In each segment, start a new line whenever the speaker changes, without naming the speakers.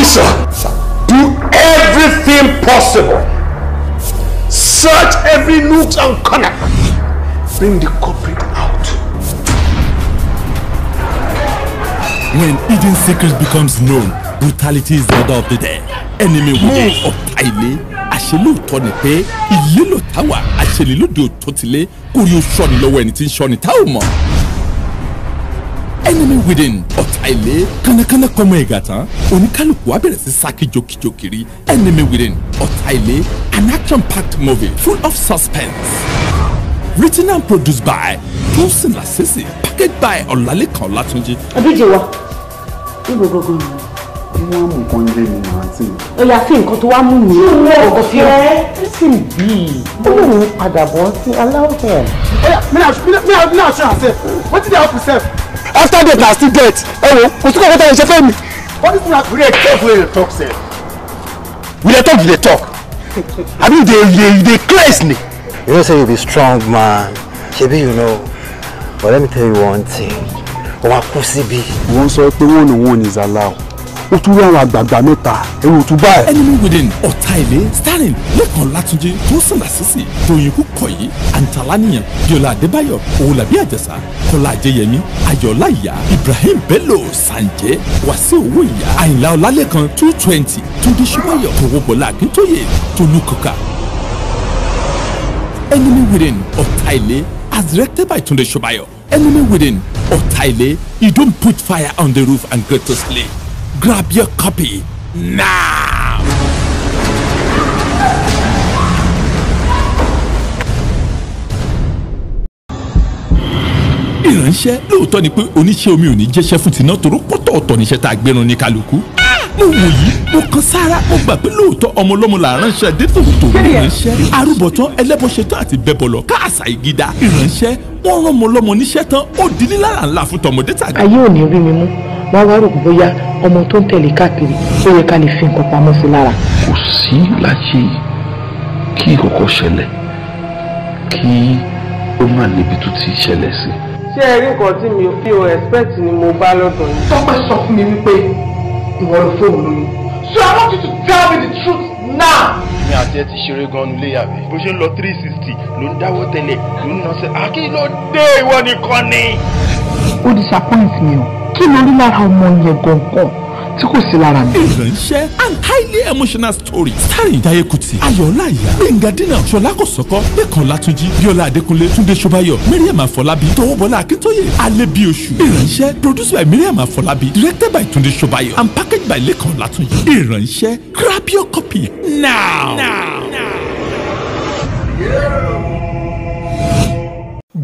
Officer, do everything possible. Search every nook and corner. Bring the culprit out.
When hidden secrets becomes known, brutality is the order of the day. Enemy within Ọ̀tá-ilé, àṣelóòtọ́ ni pé ilé ló tá wà, àṣelélódò tó ti lé, kórí ó ṣọ́ni lọ́wọ́ ẹni tí ń ṣọ́ni tá ò mọ̀. Enemy within Ọ̀tá-ilé, kánnakánná kọ́mọ ẹ̀gà tán, oníkálùkù wá bẹ̀rẹ̀ sí sá kíjokíjo kiri. Enemy within Ọ̀tá-ilé, an action-packed movie full of suspense. Written and produced by Tosin Lasisi, packaged by Ọlálékan Ọlátúnjí.
Abíjẹwà, níbo gbogbo ni?
Wọ́n mú nǹkan ilé mi náà tí.
Ó yá fi nǹkan tó wá mú mi. Ọkọ̀ fi ọ́. Listen bí. Ó lè ní padà bọ́ sí aláwọ̀.
Me now show yourself. What did they help yourself?
After that, na still death. Ẹ wo, kò sí kò kọ́ta ìṣe fẹ́ mi.
What is that? We dey talk wey dey talk sef.
We dey talk, you dey talk. Abi you dey craze ni.
You know say you be strong man. Shebi you know. But let me tell you one thing. O ma kú síbí.
Wọ́n sọ pé wọ́n is allowed. Ó tún rí àwọn àgbààgbà mẹ́ta. Ẹ̀rù tún báyìí.
Enemy within Ọ̀tá-ilé, starring Lékan Ọlátúnjí, Tosin Lasisi, Doyin Kúkọ̀yí, Antalaniyan, Bíọ́lá Adébáyọ̀, Owólabí Àjàsà, Kọ́lá Ajẹ́yẹmí, Ayọ̀ọ́lá Ìyá, Ibrahim Bello, Sànjẹ́, Wàsíù Owóìyá, Àyìnlá Ọlálékan 220, Túndé Ṣóbáyọ̀, Tòwóbọ̀lá Akíntóyè, Tolú Kọ́kà. Enemy within Ọ̀tá-ilé, as directed by Túndé Ṣóbáyọ̀. Enemy within Ọ̀tá-ilé, you don't put fire on the roof and get to sleep. Grab your copy now. Ìránṣẹ́ lóòótọ́ ni pé oníṣẹ́ omi ò ní jẹ́ṣẹ́ fún tiná toró pọ́tọ̀ ọ̀tọ̀ níṣẹ́ tá a gbẹ́run ní kálukú. Mo wò yìí, mo kan sára, mo gbà pé lóòótọ́ ọmọ ọlọ́mọ là ránṣẹ́ dé tòótọ́ ìránṣẹ́. Arúbọ̀tán ẹlẹ́bọ̀ṣetán àti bẹ́bọ̀lọ̀ káàsà ìgídà. Ìránṣẹ́ wọ́n rán ọmọ ọlọ́mọ níṣẹ́ tán ó di nílára ńlá fún tọmọdé tàgbà.
Ayé ò ní rí mi mú. Wọ́n wá rò bóyá ọmọ tó ń tẹ̀lé káàkiri ó yẹ ká lè fi nǹkan pamọ́ sí lára.
Kò sí láti kí ìkọ̀kọ̀ ṣẹlẹ̀ kí ó má níbi tó ti ṣẹlẹ̀ sí.
Ṣé ẹ rí nǹkan tí mi ò expect ni mo bá lọ́dọ̀ yìí?
Tọ́pẹ́ sọ fún mi wípé ìwọ ló fóònù lóyún. So I want you to tell me the truth now.
Mi àti ẹ ti ṣeré gan-an nílé yàrá. Bó ṣe ń lọ 360 ló ń dáwọ́ tẹ́lẹ̀ ló ń nọ́ọ̀sẹ̀. Àkìlódé ìwọ nìkan ni.
Ó disappoint mi o. Kí ló rí lára ọmọ yẹn gangan tí kò sí lára mi?
Ìránṣẹ́ and highly emotional story starring Jaiye Kuti, Ayọ̀ọ́lá Ìyá, Gbénga Dínà, Ṣọlá Kòsọ́kọ́, Lékan Ọlátúnjí, Bíọ́lá Adékúnlé, Túndé Ṣóbáyọ̀, Mariam Afọlábí, Tọwọ́bọlá Akíntóyè, Alẹ́bíoṣù. Ìránṣẹ́ produced by Mariam Afọlábí, directed by Túndé Ṣóbáyọ̀ and packaged by Lékan Ọlátúnjí. Ìránṣẹ́ grab your copy now.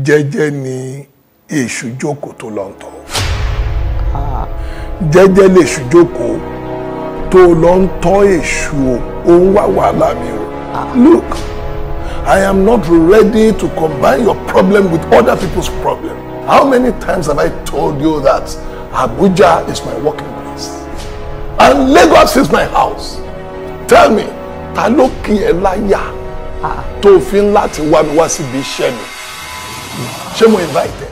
Jẹ́jẹ́ ni èṣù jókòó tó lọ ń tọ̀. Jẹ́jẹ́ lèṣù jókòó tó lọ ń tọ́ èṣù ó ń wá wàhálà mi o. Look, I am not ready to combine your problem with other people's problem. How many times have I told you that Abuja is my working place and Lagos is my house? Tell me, ta ló kí ẹ láyà tó fi ń láti wá mi wá síbi iṣẹ́ mi? Ṣé mo invite ẹ?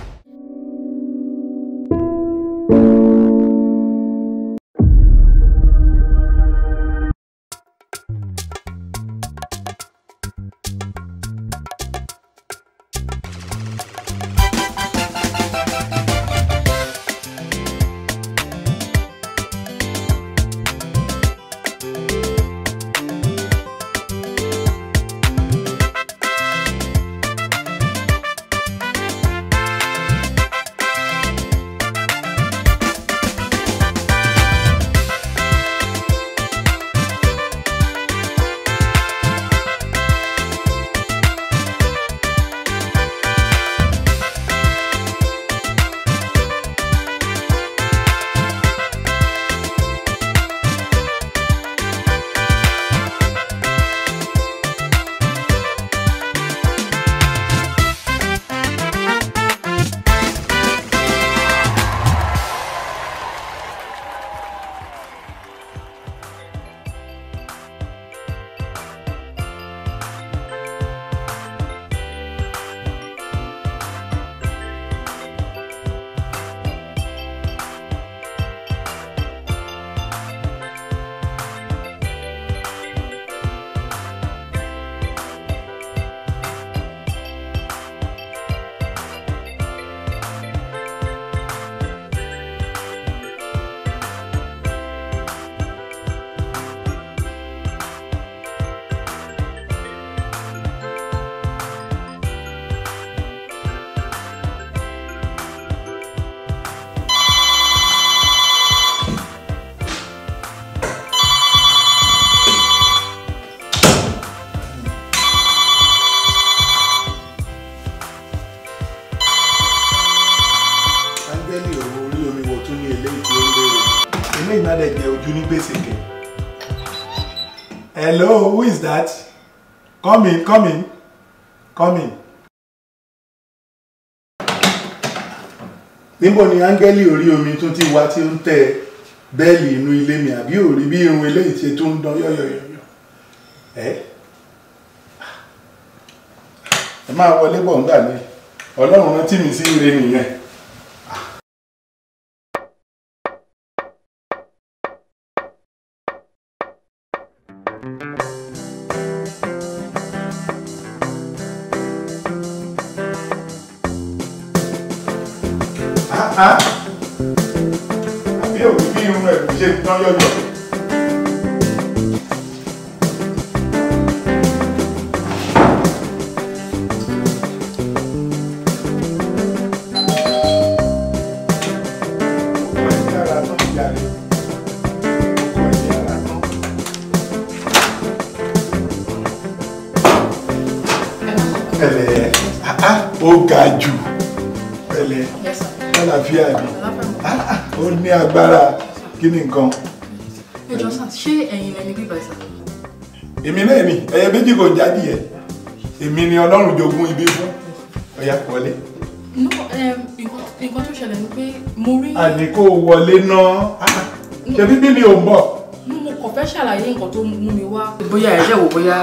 basic. Hello, who is that? Come in, come in. Come in. Níbo ni áńgẹ́lì orí omi tún ti wá tí ó ń tẹ bẹ́ẹ̀lì inú ilé mi àbí orí bí irun eléyìí tí tó ń dán yọ̀yọ̀yọ̀. Ẹ máa wọlé bọ̀ ńgbà ní Ọlọ́run rántí mi sí ire nìyẹn. Àbí òbí bí irun ẹ̀ ṣe tán yọ̀yọ̀. Ẹlẹ́ ó ga jù ẹlẹ́ àlàáfíà ni ó ní agbára kí ni nǹkan.
Ẹjọ́ sà, ṣé ẹ̀yin lẹni bíbá ìsà?
Èmi náà ni ẹyẹ méjì kò jáde yẹ èmi ni Ọlọ́run jogún ibi fún ọ̀yà wọlé.
Nǹkan tó ṣẹlẹ̀ ni pé mo rí.
Àní kò wọlé náà ṣe bíbí ni ò ń bọ̀.
Mo kàn fẹ́ ṣàlàyé nǹkan tó mú mi wá. Bóyá ẹ jẹ́ wò bóyá.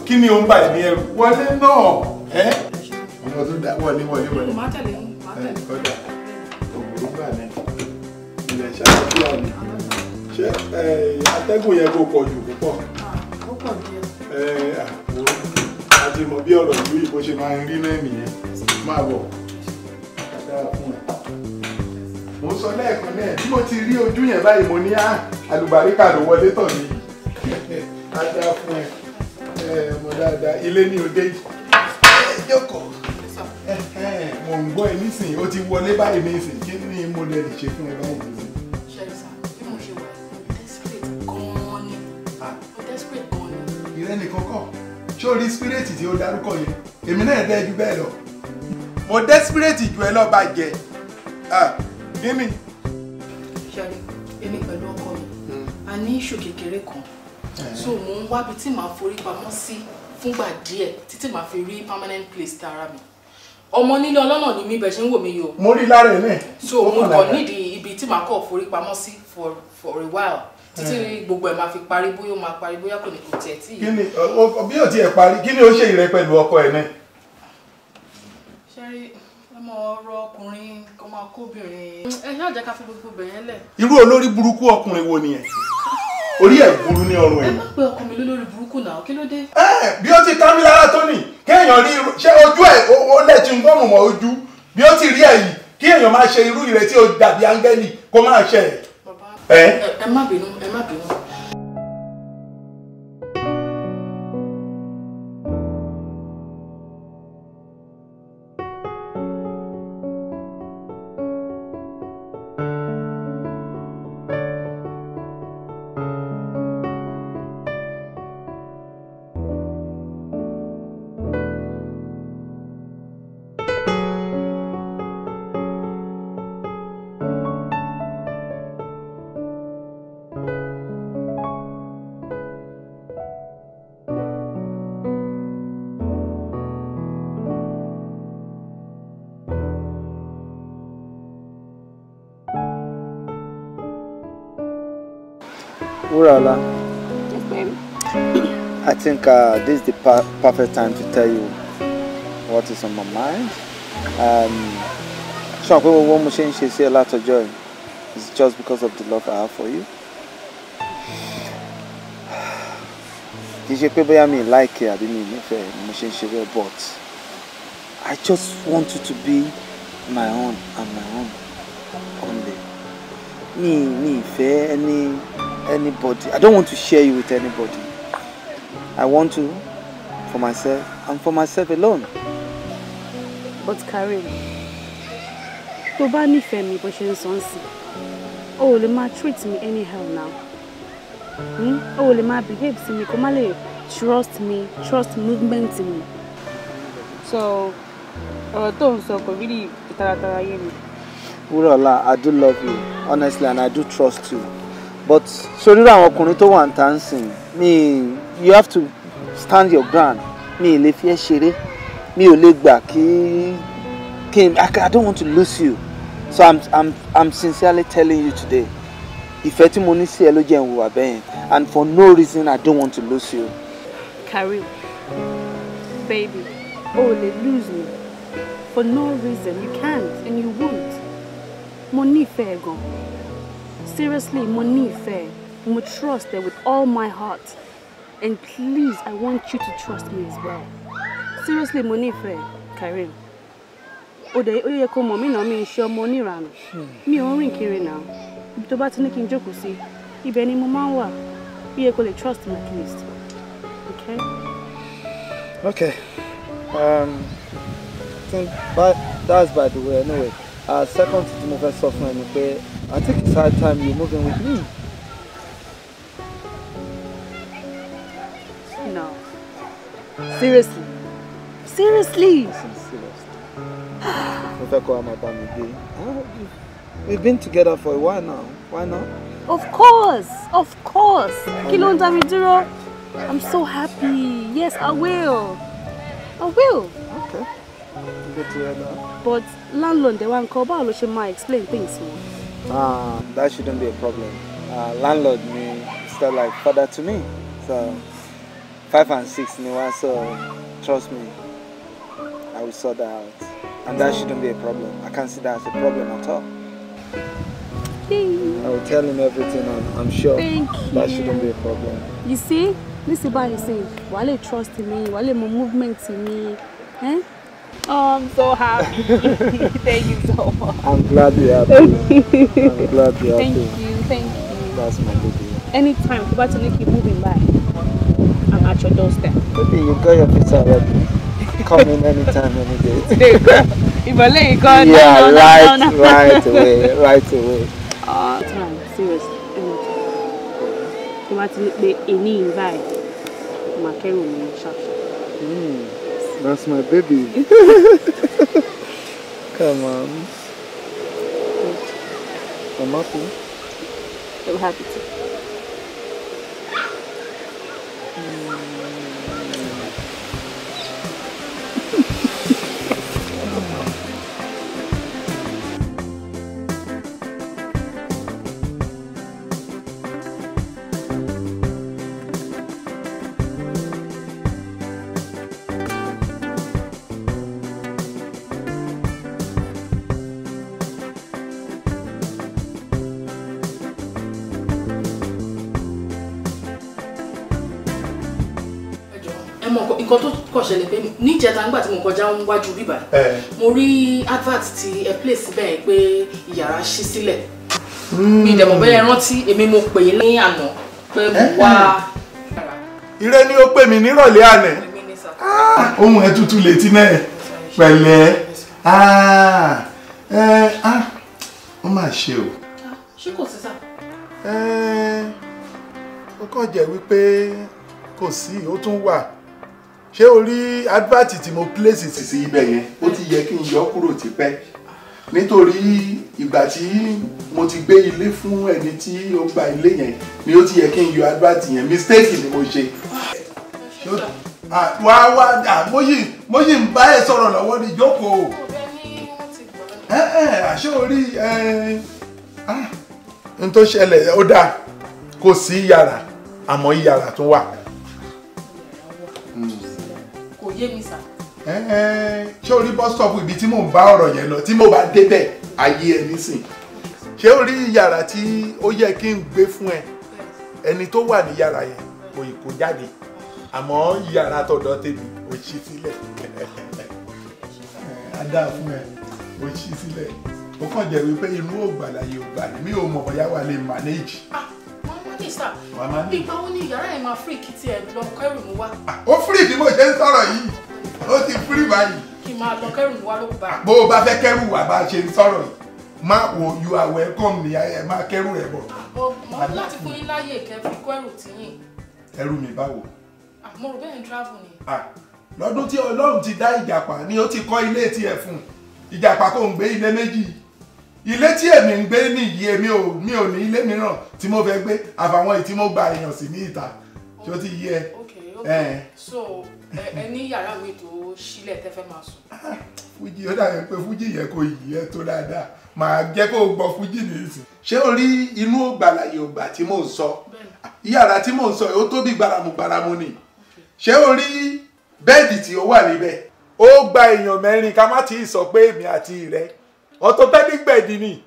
Kí ni ó ń bà ní ẹrù wọlé náà ẹ́ ọmọ tó dá wọlé.
Má tẹ̀lé ní.
Kọ́dà òwúrọ̀ gbà ní ilẹ̀ ṣàlàyé àmì ṣé atẹ́gùn yẹn kò pọ̀ jù púpọ̀.
Ó pọ̀ díẹ̀.
Àti mọ̀ bí ọ̀rọ̀ ìlú yìí bó ṣe máa ń rí náà nìyẹn máa bọ̀ dára fún ẹ. Mo sọ lẹ́ẹ̀kan náà bí mo ti rí ojú yẹn báyìí mo ní àlùbáríkà ló wọlé tọ̀ mí. Á dára fún ẹ mo dáadáa ilé ní òde yìí. Jókòó. Mo ń gbọ́ ẹ nísìnyí ó ti wọlé báyìí nísìnyí kí ni mo lè ṣe fún ẹ báyìí nísìnyí.
Ṣẹ́ríṣà bí mo ṣe wà mo desperate gan-an ni. Mo desperate gan-an ni.
Ìrẹ́ nìkan kọ́ ṣé o rí spirit tí ó dárúkọ yẹn èmi náà dẹ́ ju bẹ́ẹ̀ lọ. Mo desperate ju ẹ lọ́ọ́ bá jẹ kí ni.
Ṣẹ́rí èmi pẹ̀lú ọkọ mi a ní ìṣù kékeré kan so mo ń wábi tí màá forí pamọ́ sí fúngbà díẹ̀ títí màá fi rí permanent place tara mi. Ọmọ nílé ọlọ́nà ni mi bẹ̀ ṣe ń wò mí yìí o.
Mo rí lára ẹ̀ náà.
So mo kàn nídìí ibi tí màá kọ̀ forí pamọ́ sí for a while títí gbogbo ẹ̀ máa fi parí bóyá ó máa parí bóyá kò ní kò tiẹ̀ tí.
Kí ni bí ò tiẹ̀ parí kí ni ó ṣe ìrẹ́ pẹ̀lú ọkọ ẹ̀ náà.
Ṣẹ́rí ọmọ ọ̀rọ̀ ọkùnrin kò máa kó obìnrin. Ẹ ṣáà jẹ́ ká fi gbogbo bẹ̀yẹn lẹ̀.
Irú olórí burúkú ọkùnrin wo nìyẹn? Orí ẹ̀ burú ní ọrùn ẹ̀.
Ẹ má pe ọkọ mi lólórí burúkú náà kí ló dé.
Bí ó ti ká mi lára tó nì kéèyàn rí ṣé ojú ẹ̀ ó lẹ̀ tí ń gbọ́mù mọ́ ojú bí ó ti rí ẹ̀ yìí kí èèyàn máa ṣe irú ìrẹ́ tí ó dàbí áńgẹ́lì kó máa ṣe ẹ̀.
Ẹ má bínú ẹ má bínú.
Urala, I think this is the perfect time to tell you what is on my mind. So what I'm saying is a lot of joy. It's just because of the love I have for you. I mean, like it, I didn't mean but I just want you to be my own and my own only. Me, fair, anybody. I don't want to share you with anybody. I want to for myself and for myself alone.
But Karim, tó bá nífẹ̀ẹ́ mi bó ṣe ń sọ sí, o ò lè máa treat me anyhow now. O ò lè máa behave sí mi, kó má lè trust movement mi. So, ọ̀rọ̀ tó ń sọ kò really taratara yé mi.
Wúrọ̀lá, I do love you, honestly, and I do trust you. But sorry, àwọn ọkùnrin tó wà ń dancing, you have to stand your ground. Mi lè fi ẹ́ ṣeré, mi ò lè gbà kí I don't want to lose you. So I'm sincerely telling you today. Ìfẹ́ tí mo ní sí ẹ ló jẹ́ n hùwà bẹ́ẹ̀, and for no reason I don't want to lose you.
Karim, baby, oh, they lose me. For no reason, you can't and you won't. Mo nífẹ̀ẹ́ gan. Seriously, mo nífẹ̀ẹ́. Mo trust her with all my heart. And please, I want you to trust me as well. Seriously, mo nífẹ̀ẹ́, Karim. Ó yẹ kó mọ̀ mí náà mi ṣe ọmọ oníranù. Mi ò ń rìn kiri náà. Ibi tó bá ti ní kí n jókòó sí, ibẹ̀ ni mo máa ń wà. Bí ẹ kò lè trust me at least. Okay?
Okay. That's by the way. Anyway, second to mo fẹ́ sọ fún ẹ ni pé I think it's high time you move in with me.
No. Seriously? Seriously?
Mo fẹ́ kó máa bá mi gbé. We've been together for a while now. Why not?
Of course. Of course. Kí ló ń dá mi dúró? I'm so happy. Yes, I will. I will.
Okay. Good to hear that.
But landlord, they want to call ló ṣe máa explain things to me.
That shouldn't be a problem. Landlord me still like father to me. So 5 and 6 ni wá, so trust me. I will sort that out. And that shouldn't be a problem. I can't see that as a problem at all. I will tell him everything, I'm sure.
Thank you.
That shouldn't be a problem.
You see? This is what he's saying. Wale trust me, Wale my movement in me. Eh? Oh, I'm so happy. Thank you so much.
I'm glad you're happy. I'm glad you're happy.
Thank you.
That's my baby.
Anytime, about to keep moving by. I'm at your doorstep.
Baby, you got your pizza ready. Come in anytime, any day.
If I let you go,
yeah,
no.
right away.
Time, seriously. About to be any invite. My carry me sharp.
That's my baby. Come on. I'm happy.
I'm happy too.
Nǹkan tó kọ̀ ṣẹlẹ̀ pé níjẹta nígbà tí mo kọjá ń wájú bíbá mo rí advert tí ẹ place bẹ́ẹ̀ pé ìyàrá ṣí sílẹ̀ mi ìdẹ̀mọ̀ bẹ́ẹ̀ rántí èmi mo pè é ní àná pé mo wá.
Ire ni ó pè mí nírọ̀lẹ́ àná ohun ẹ̀ tutù létí náà pẹ̀lẹ́ ó mà ṣe o.
Ṣé kò sí sá?
Ó kàn jẹ́ wípé kò sí ó tún wà. Ṣé o rí advert tí mo place sí ibẹ̀ yẹn ó ti yẹ kí n yọ kúrò tipẹ́ nítorí ìgbà tí mo ti gbé ilé fún ẹni tí ó gba ilé yẹn ni ó ti yẹ kí n yọ advert yẹn mistake ni mo ṣe. Mo yìí ń bá ẹ sọ̀rọ̀ lọ́wọ́ ní ìjókòó. Àṣé o rí n tó ṣẹlẹ̀ ó dáa kò sí yàrá àmọ́ yàrá tún wà.
Kò yé mi sà.
Ṣé o rí bus stop ibi tí mò ń bá ọ̀rọ̀ yẹn lọ tí mo bá débẹ̀ ayé ẹ nísìn. Ṣé o rí yàrá tí ó yẹ kí n gbé fún ẹ ẹni tó wà ní yàrá yẹn kò ì kó jáde àmọ́ yàrá tọ̀dọ̀ tèmi ó ṣí sílẹ̀. A dáa fún ẹ ó ṣí sílẹ̀ ó kàn jẹ́ wípé inú ògbàlàyé ògbàlè mi ò mọ̀ bóyá wà lè manage.
Ìgbà wo ni yàrá yẹn máa free kí tiẹ̀ lọ kẹ́rù mú wá?
Ó free bí mo ṣe ń sọ̀rọ̀ yìí ó ti free báyìí.
Kí n máa lọ kẹ́rù mú wá ló kù báyìí.
Bó o bá fẹ́ kẹ́rù wá bá a ṣe ń sọ̀rọ̀ yìí má wo you are welcome ni ẹ máa kẹ́rù ẹ bọ̀.
Mo ní láti fún yín láyè kẹfì kó ẹrù tiyín.
Ẹrù mi báwo?
Mo rò bẹ́ẹ̀ ń travel ni.
Lọ́dún tí Ọlọ́run ti dá ìjàpá ni ó ti kọ́ ilé tiẹ̀ fún ìjàpá kò ń gbé ilé méjì ilé tí èmi ń gbé nìyí mi ò ní ilé mìíràn tí mo fẹ́ gbé àfàwọn èyí tí mo gba èèyàn sí ní ìta tí ó ti yí ẹ.
okay. So ẹ ní yàrá mi tó sílẹ̀ tẹ́ fẹ́ máa sùn.
Fújì ó dàbí pé Fújì yẹn kò yí ẹ tó dáadáa màá jẹ́ kó gbọ́ Fújì nìyí. ṣé o rí inú ògbàlàyé ògbà tí mò ń sọ yàrá tí mò ń sọ ó tóbi gbàràmù ni ṣé o rí bẹ́ẹ̀dì tí ó wà níbẹ̀ ó gba èèyàn mẹ́rin ká má tí ì sọ pé èmi àti rẹ orthopedic bed ni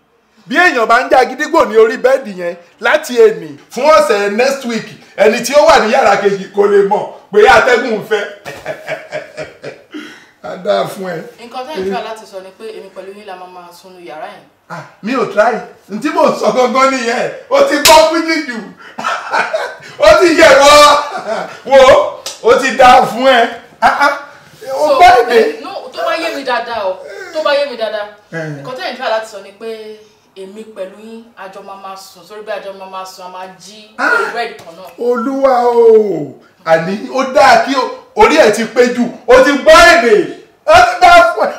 bí èèyàn bá ń já gídígbò ní orí bẹ́ẹ̀dì yẹn láti èní fún ọ̀sẹ̀ next week ẹni tí ó wà ní yàrá kejì kò lè mọ̀ pé atẹ́gùn ń fẹ́. a dáa fún ẹ.
nǹkan tó ń fẹ́ láti sọ ni pé èmi pẹ̀lú yín la máa sunu yàrá yẹn.
mi ò try n tí mò ń sọ gangan nìyẹn ó ti gbọ́ Fújì jù ó ti yẹ wo ó ti dáa fún ẹ. ó gbọ́ èdè.
tó bá yé mi dáadáa o tó bá yé mi dáadáa nǹkan tó ń fẹ́ láti sọ ni pé èmi pẹ̀lú yín àjọ máa sùn sórí bí àjọ máa sùn a máa jí lórí bẹ́ẹ̀dì kan náà.
Olúwa o àní ó dáa kí orí ẹ̀ ti pé jù ó ti gbọ́ èdè ó ti dá fún ẹ.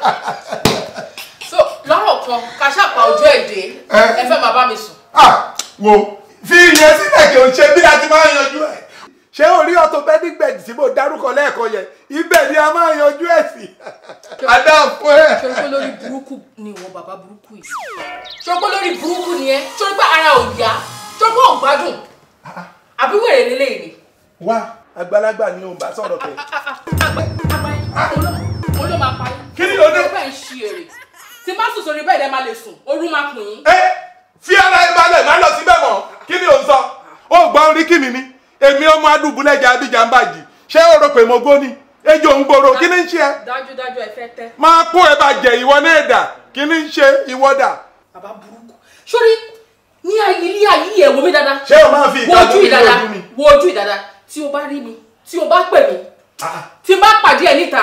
so lọ́rọ̀ kan ká ṣàpà ojú èdè ẹ fẹ́ máa bá mi sùn.
wo fi ìyẹn sílẹ̀ kí o ṣe bí a ti máa yanjú ẹ̀. ṣé orí orthopedic bed tí mo dárúkọ lẹ́ẹ̀kan yẹn ibẹ̀ ni a máa yanjú ẹ̀ sí. adá fún ẹ.
ṣé o pé lórí burúkú ni ìwọ bàbá burúkú yìí ṣé o pé lórí burúkú ni ẹ ṣé o pé ara ò yá ṣé o pé ò gbádùn àbí wèrè lélẹ́yìn ni.
wá àgbàlagbà ni òun bá sọ̀rọ̀ pé.
olú máa parí.
kí ni o dé.
ó fẹ́ ń ṣí èrè tí má sùn sórí bẹ́ẹ̀ dẹ́ máa lè sùn orú máa kùn yín.
fi ara ẹ balẹ̀ má lọ síbẹ̀ mọ́ kí ni o ń sọ. ó gbọ́ orí kí mi ni èmi ọmọ adùbúlẹ̀jà abíjà ń bàjì ṣé o rò pé mo gbó ni ejò ń gbòòrò kí ni ń ṣe ẹ.
dájúdájú ẹ fẹ́ tẹ́.
máa kó ẹ bàjẹ́ ìwọ náà dà kí ni ń ṣe ìwọ dà.
bàbá burúkú sórí ní ilé ayé ẹ wo mi dáadáa.
ṣé o máa fi ìka tó ní ojú mi.
wo ojú ìdáadáa tí o bá rí mi tí o bá pè mí tí n bá pàdé ẹ níta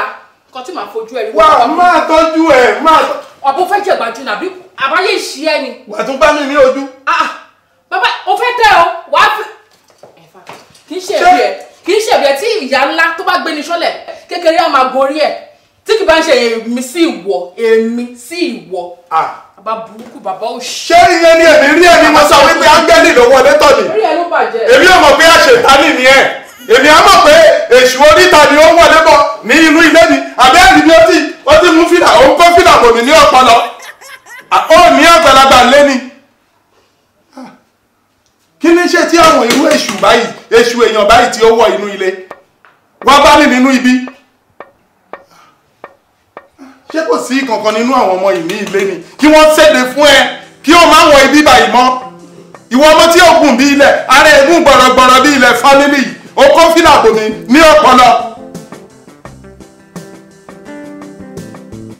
nǹkan tí màá fojú ẹ rí.
wà máa tọ́jú ẹ máa.
ọ̀bùn fẹ́ jẹ̀ gbàjú nàbí àbáyé ìṣí ẹ ni.
wà tún bá mi ní ojú.
bàbá o fẹ́ tẹ́ ọ wàá fi. kì í ṣe ẹ̀bí ẹ tí ìyá ńlá tó bá gbé ní sọ́lẹ̀ kékeré á máa gorí ẹ̀ tí kì bá ń ṣe èmi sí ìwọ. bàbá burúkú bàbá ò ṣe.
ṣé ìyẹn ni èmi rí ẹni mo sọ wípé áńgẹ́lì ló wọlé tọ̀ mí.
orí ẹ ló bàjẹ́.
èmi ò mọ̀ pé àṣetánì ni ẹ èmi á mọ̀ pé èṣù oríta ni ó wọlé bọ̀ ní inú ilé mi àbí ẹ̀rí bí ó ti mú fìlà ó ń kó fìlà bò mí ní ọpọlọ ó ní àgbàlagbà lé ni. kí ni ṣe tí àwọn irú èṣù èèyàn báyìí tí ó wọ inú ilé wá bá ní nínú ibi ṣé kò sí kankan nínú àwọn ọmọ yìí ní ilé ni kí wọ́n ṣèdè fún ẹ kí ó má wọ ibi báyìí mọ́ ìwọ ọmọ tí ó gùn bí ilẹ̀ ara ẹ̀gún gbọ̀rọ̀gbọ̀rọ̀ bí ilẹ̀ fámílì yìí ó kó fìlà bòmí ní ọpọlọ.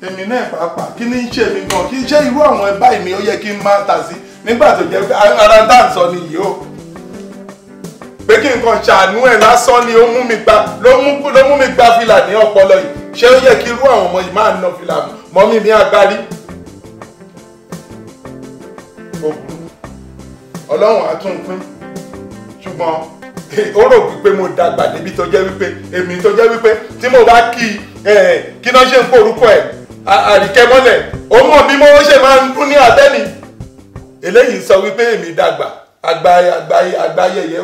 èmi náà pàápàá kí ni ń ṣe mi gan kí ṣe irú àwọn ẹ báyìí ni ó yẹ kí n máa tà sí nígbà tó jẹ́ ara tá à ń sọ nìyí o pé kí nǹkan ṣàánú ẹ̀ lásán ni ló mú mi gba fìlà ní ọpọlọ yìí ṣé ó yẹ kí irú àwọn ọmọ yìí máa ná fìlà mọ́ mi ní agbárí. Ọlọ́run á tún pín ṣùgbọ́n ó rò wípé mo dàgbà débi tó jẹ́ wípé èmi tó jẹ́ wípé tí mo bá kí náà ṣe ń kó orúkọ ẹ̀ àríkẹ́ mọ́lẹ̀ ó mọ̀ bí mo ṣe máa ń dún ní àtẹ́ni eléyìí sọ wípé èmi dàgbà àgbáyẹyẹ.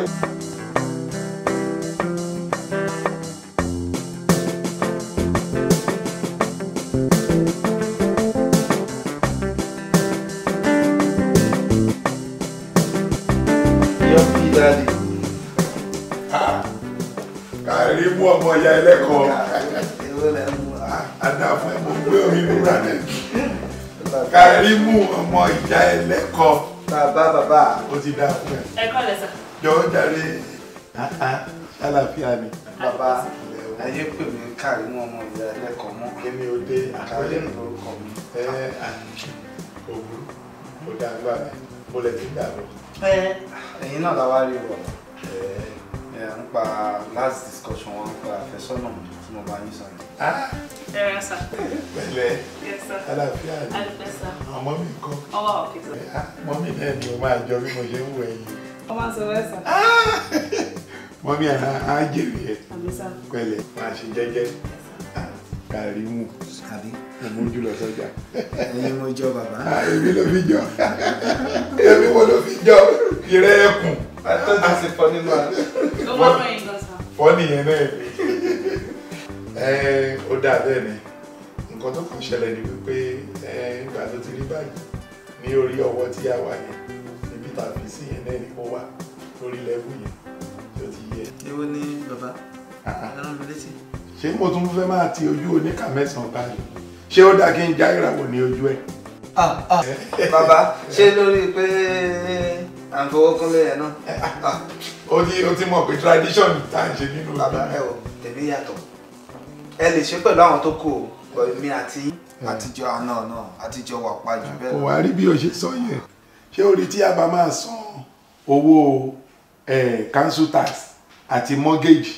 Kàrí mú ọmọ ìyá ẹlẹ́kọ̀ọ́ àdàfún ẹ̀ mo gbé omi lúra rẹ̀ Kàrí mú ọmọ ìyá ẹlẹ́kọ̀ọ́. Bàbá ó ti dá fún ẹ.
Ẹ kọ́ lẹ́sà.
Jọ̀ọ́ jàre ṣàlàfíà ni.
Bàbá ayé pè mí Kàrí mú ọmọ ìyá ẹlẹ́kọ̀ọ́ mọ́.
Èmi ò dé
Kàrí lórúkọ mi.
Òwúrú ó dá gbà mí mo lè ti dà lọ.
Ẹ̀yin náà la wá rí wọ̀ nípa last discussion wọn nípa àfẹ́sọ́nà tí mo bá yín sọ.
Ẹ sà.
Pẹ̀lẹ́ àlàáfíà ni ọmọ mi kọ́.
Ọwọ́ òkè sọ.
Mọ́mí náà ni o máa jọ bí mo ṣe ń wọ ẹ̀yìn.
Ọmọ sọ bẹ́ẹ̀ sà.
Mọ́mí á jèrè ẹ̀. Pẹ̀lẹ́ máa ṣe jẹ́jẹ́. Kàrímù
àbí.
mo mú jù lọ sọ́jà.
ẹ̀yin mo jọ bàbá.
èmi ló fi jọ èmi wo ló fi jọ ìrẹ́ ẹkùn.
àtọ́jú sí fọ́ nínú àná.
ló wọ́n rán yín lọ sá.
fọ́ nìyẹn náà ni ó dà bẹ́ẹ̀ ni nǹkan tó kàn ṣẹlẹ̀ ni wípé ìgbà tó ti rí báyìí ní orí ọwọ́ tí a wà yẹn níbi tàbí sí yẹn náà ni mo wà lórí lẹ́wù yẹn tó ti yẹ.
èwo ni bàbá ẹran mi létí.
ṣé mo tún fẹ́ máa ti ojú oníkà mẹ́sàn-án báyìí ṣé ó dá kí n já ìràwọ̀ ní ojú ẹ̀.
bàbá ṣé lórí pé à ń fọwọ́ kúnlẹ̀ yẹn náà.
ó ti mọ̀ pé tradition tá à ń ṣe nínú
bàbá ẹ wò tèmi yàtọ̀ ẹ lè ṣe pẹ̀lú àwọn tó kù o èmi àti àtijọ́ àtijọ́ wà pa jù bẹ́ẹ̀ lọ.
kò wá rí bí o ṣe sọ yẹn ṣé orí tí a bá máa san owó council tax àti mortgage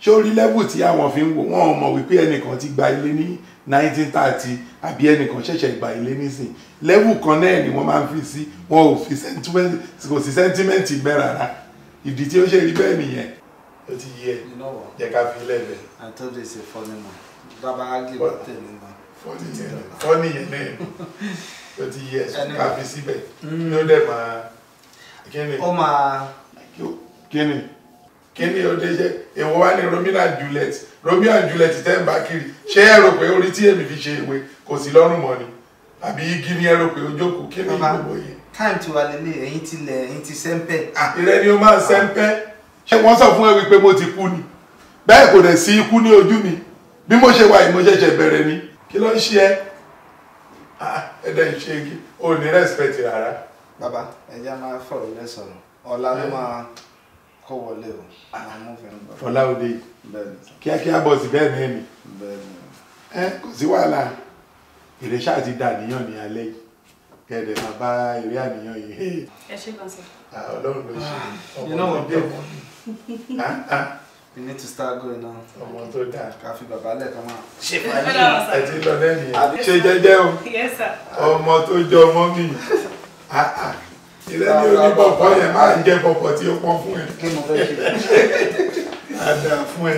ṣé orí level tí àwọn fi ń wò wọ́n mọ̀ wípé ẹnìkan ti gba ilé ní 1930 àbí ẹnìkan ṣẹ̀ṣẹ̀ gba ilé nísìn level kan náà ni wọ́n máa ń fi sí wọn ò fi sentiment kò sí sentiment bẹ́ẹ̀ rárá ìdí tí ó ṣe rí bẹ́ẹ̀ nìyẹn ó ti yẹ jẹ́ ká fi lẹ́bẹ̀ẹ́.
I told you it's a funny man. Baba ugly but tell me man.
Funny yẹn náà ó ti yẹ ká fi síbẹ̀ ló dẹ̀ máa kíni.
ó máa.
kíni ó dé jẹ́ èwo wá ní Romeo and Juliet tẹ́ ń bá kiri ṣé ẹ rò pé orí tí èmi fi ṣe ìwé kò sí lọ́rùn mọ́ ni àbí igi ni ẹ rò pé ó jókòó kíni gbogbo yẹn.
time tí wà lélẹ̀ ẹ̀yin ti sẹ́ńpẹ́.
ìrẹ́ ni ó máa sẹ́ńpẹ́ ṣé wọ́n sọ fún ẹ wípé mo ti kú ni bẹ́ẹ̀ kò dẹ̀ sí ikú ní ojú mi bí mo ṣe wà yìí mo ṣẹ̀ṣẹ̀ bẹ̀rẹ̀ ni kí ló ń ṣe ẹ́ ẹ̀dẹ̀ ń ṣe igi ò ní respect rárá.
bàbá ẹja máa fọ̀rọ̀ lẹ́ sọ̀rọ̀ ọ̀la ló máa kó wọlé o.
fọlá òde kíákíá bọ̀ sí bẹ́ẹ̀ náà ni kò sí wàhálà ìrẹsà ti dà níyàn ní alẹ́ yìí kẹ́ẹ̀dẹ̀ máa bá eré àníyàn yìí.
ẹ ṣe kan sí.
ọlọ́run ló ṣe
ọmọ tó dẹ̀ we need to start going now.
ọmọ tó dáa.
ká fi bàbá lẹ́ẹ̀kan máa.
ṣe fàájì ẹ ti lọ lẹ́nu yẹn. ṣe jẹ́jẹ́ o.
Yes sir.
ọmọ tó jọ ọmọ mi. ilé ní oníbọ̀bọ̀ yẹn máa ń jẹ́ bọ̀bọ̀ tí ó pọ́n fún ẹ.
kí mo fẹ́ ṣe.
àdá fún ẹ.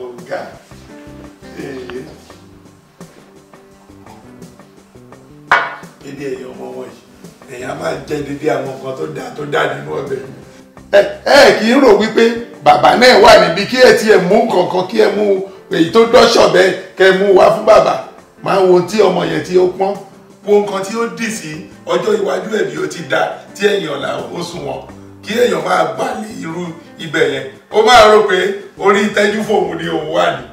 ọ̀gá. kéde ẹ̀yọ́ ọmọ wọ̀nyí èèyàn máa ń jẹ́ dídí àwọn nǹkan tó dáa nínú ọbẹ̀ mi. Kì í rò wípé bàbá náà wà níbi kí ẹ tiẹ̀ mú kankan kí ẹ mú èyí tó dọ́ṣọ̀ bẹ́ẹ̀ kẹ́ mú wá fún bàbá máa wo tí ọmọ yẹn tí ó pọ́n wo nǹkan tí ó dì sí ọjọ́ iwájú ẹ̀ bí ó ti dá tí èèyàn là ó sùn wọn kí èèyàn máa gbà lé irú ibẹ̀ yẹn ó máa rò pé orí ìtẹ́jú fòun ni òun wà ní.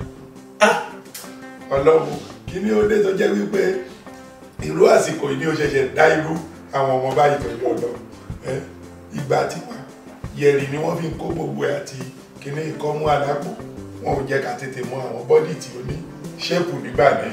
ọlọ́run kí ni ó dé tó jẹ́ wípé irú àsìkò yìí ni ó ṣẹ̀ṣẹ̀ dá irú àwọn ọmọ báyìí pẹ̀lú ọlọ́ ìgbà tí wà yẹ̀rì ni wọ́n fi ń kó gbogbo ẹ̀ àti kíní ìkọ́mú alápò wọn ò jẹ́ ká tètè mọ àwọn bọ́dì tí ó ní ṣépù nígbà náà.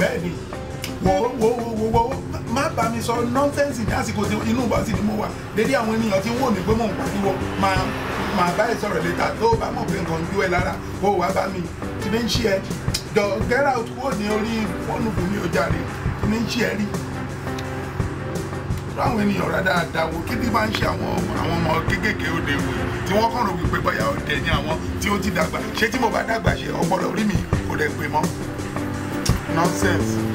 Bẹ́ẹ̀ni wo má bá mi sọ nọ́nsẹ́nsì ní àsìkò tí inú bọ́ọ̀sì ni mo wà dédé àwọn ènìyàn tí ń wò mí pé mò ń pariwo máa bá ẹ sọ̀rọ̀ létà tó bá mọ̀ pé nǹkan ju ẹ lára kó wá bá mi kí ni ń ṣe ẹ jọ get out kúrò ní orí fóònù fún mi ò jàre kí ni ń ṣe ẹ rí láwọn ènìyàn rà dáadáa wo kí ni máa ń ṣe àwọn ọmọ kéékèèké òde ìwé tí wọ́n kàn rò wípé bóyá ọ̀dẹ̀ ni àwọn tí ó ti dàgbà ṣé tí mo bá dàgbà ṣe ọpọlọ orí mi kò dẹ̀ pé mọ́ nonsense.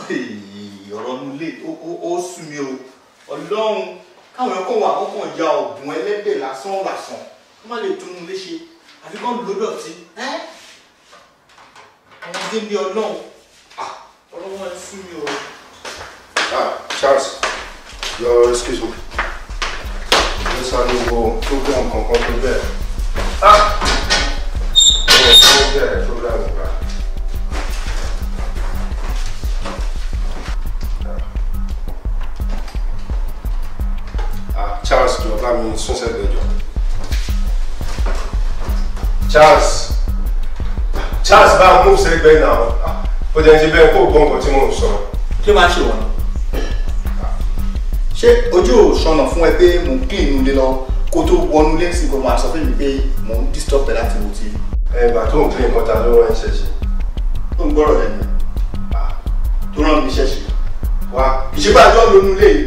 ọ̀rọ̀ nulẹ̀ ó sú mi o ọlọ́run káwọn ẹ̀kọ́ wà kọ́kọ́ ya ọ̀gùn ẹlẹ́dẹ̀ lásán lásán kó má lè tún un léṣe àbí kọ́ ló dọ̀tí àwọn ọdẹ ní ọlọ́run ọlọ́run ẹ̀ sú mi o.
Charles, your excuse me. This one will go program kankan tó bẹ́ẹ̀. Program nípa. Charles, jọ̀ọ́ bá mi sún sẹ́gbẹ̀ẹ́ jọ. Charles bá mú sẹ́gbẹ̀ẹ́ náà. Ó jẹ́ ṣe bẹ́ẹ̀ kó gbọ́ nǹkan tí mò ń sọ.
Kí máa ṣe wọ̀nà? Ṣé ojú ò ṣọ̀nà fún ẹ pé mò ń clean inú ilé lọ kó tó wọnú ilé sí kó máa sọ fún mi pé mò ń disturb ẹ láti wo TV?
Ẹgbà tó ń clean nǹkan ta ló rán iṣẹ́ ṣe.
Tó ń gbọ́rọ̀ lẹ́nu tó rán mi iṣẹ́ ṣe. Wá ìṣèpàjọ́ lónú ilé yìí.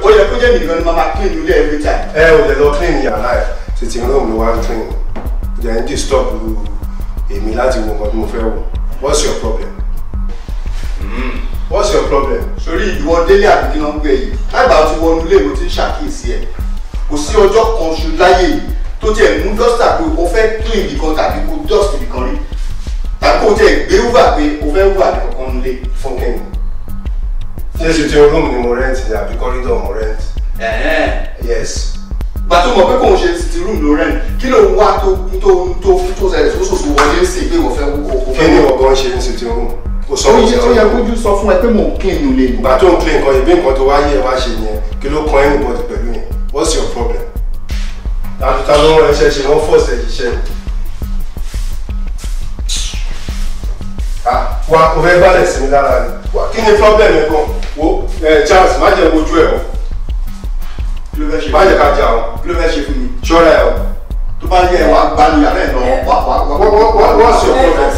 Ó yẹ kó jẹ́ mi nìkan ni máa clean inú ilé every time.
Ò lè lọ clean yàrá ẹ̀ títí inú mi wá ń clean. Ìjà ń disturb èmi láti wo nǹkan tí mo fẹ́ wò. What's your problem? What's your problem?
Sórí ìwọ délé àbíkí náà ń gbé yìí lágbàá ti wọnú ilé ìwé tí ń ṣàkíyèsí ẹ kò sí ọjọ́ kan ṣu láyé yìí tó tiẹ̀ mú dọ́sítà pé o fẹ́ clean nìkan tàbí kó dust nìkan rí tàbí kó tiẹ̀ gbé wúwà pé o fẹ́ wúwà nìkan nílé fún kẹ́mi.
Ṣé sitting room ni mo rent ni àbí corridor mo rent? Yes.
Gbà tó mọ̀ pé kò ń ṣe sitting room ló rent kí ló ń wá tó ṣẹlẹ̀ sóṣooṣù wọlé sí pé wọ́n fẹ́ wúkọ́.
Kí ni ọ̀gá ń ṣe ní sitting room?
Ó yẹ kójú sọ fún ẹ pé mò ń clean inú ilé ni.
Ìgbà tó ń clean nǹkan ìbí nǹkan tó wáyé ẹ wá ṣe yẹn kí ló kan anybody pẹ̀lú yẹn? What's your problem? Ta ló ń rán iṣẹ́ ṣe wọ́n force ẹ̀ ṣiṣẹ́ ni. Wa o fẹ́ balẹ̀ sí mi lára ni. Kí ni problem ẹ gan? Wo Charles má jẹ́ wojú ẹ̀ o. Má jẹ́ ká jà o.
Kí ló fẹ́ ṣe fún mi?
Ṣọ́ra ẹ o.
Tó bá yẹ wàá gbanu yàrá ẹ̀ lọ
what's your problem?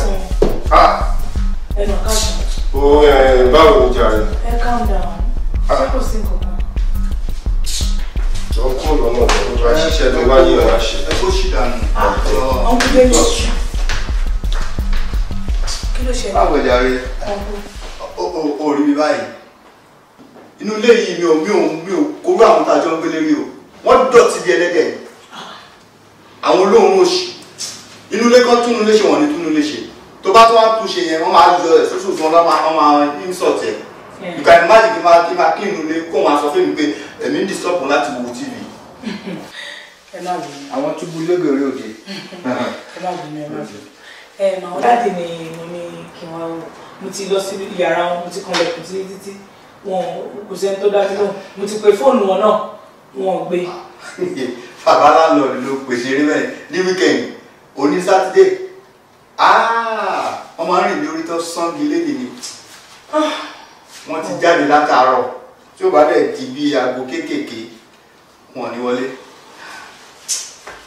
Báwo ni jàre?
Calm down. Ṣé kò sí nǹkan?
Jọ kó lọ́nà ọ̀dọ́ tó bá ṣiṣẹ́ tó bá yẹ wá ṣe.
Ẹ kó ṣì dànù.
Ọ̀hún gbé yìí. Kí ló ṣe?
Báwo jàre? O rí mi báyìí. Inú ilé yìí mi ò kóró àwọn tá a jọ ń gbélé rí o. Wọ́n dọ̀tí bí ẹlẹ́dẹ̀ ni. Àwọn olóhùn òṣì. Inú ilé kan túnú ilé ṣe wọ́n ní túnú ilé ṣe. Tó bá tó wá tún ṣe yẹn wọ́n máa yọ ẹ̀ sóṣù tí wọ́n máa insult ẹ̀. You can imagine kí máa clean inú ilé kó máa sọ fún mi pé èmi ń disturb láti wo TV.
Ẹ má bínú.
Àwọn túbú légèrè òde.
Ẹ má bínú, ẹ má bínú. Màá dáàdì ni mo ní kí wọ́n wò. Mo ti lọ sí yàrá wọn, mo ti kanlẹ̀kùn títí wọn kò sẹ́ni tó dájú lóhùn. Mo ti pe fóònù wọn náà, wọn ò gbé.
Bàbá láńlọ́ọ̀dù ló pèsè eré mẹ́rin ní weekend òní Sátidé. Wọ́n máa ń rìn lórí tó sángi lédè ni. Wọ́n ti jáde látàárọ̀ tí ó bá dẹ̀ di bí aago kéékèèké wọn ní wọlé.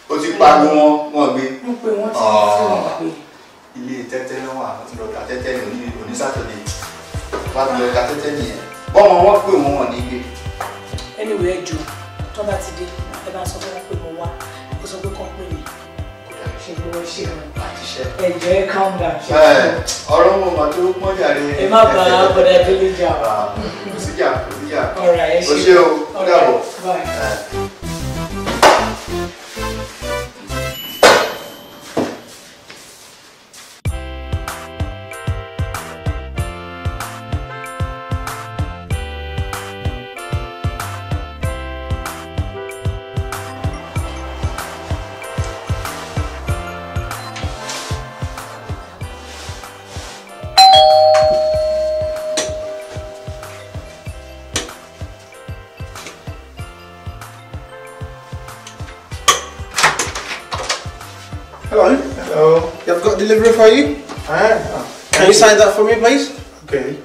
Ó ti pariwo wọn gbé.
Mo pe wọ́n ti fi wọn gbé.
Ilé tẹ́tẹ́ lọ́wọ́ àwọn tí lọ ta tẹ́tẹ́ ní òní Sátidé. Wọ́n ti lọ ta tẹ́tẹ́ nìyẹn. Bọ́mọ wọn pè wọ́n ní gbé.
Anyway, ẹ jù tó bá ti dé ẹ bá sọ fún wọn pé mo wá kó sọ pé kàn pè mí. Ṣé gbogbo ṣe rẹ̀? Ẹ̀jọ̀ ẹ calm down.
Ọ̀rọ̀ wọn mà tó pọ́n jàre.
Ẹ má bá bọ̀dà tó lè jà.
Kò síjà.
Ọ̀rọ̀ ẹ ṣe.
O ṣe o, ó dàbọ̀.
Hello.
Hello.
Yeah, I've got delivery for you. Can you sign that for me, please?
Okay.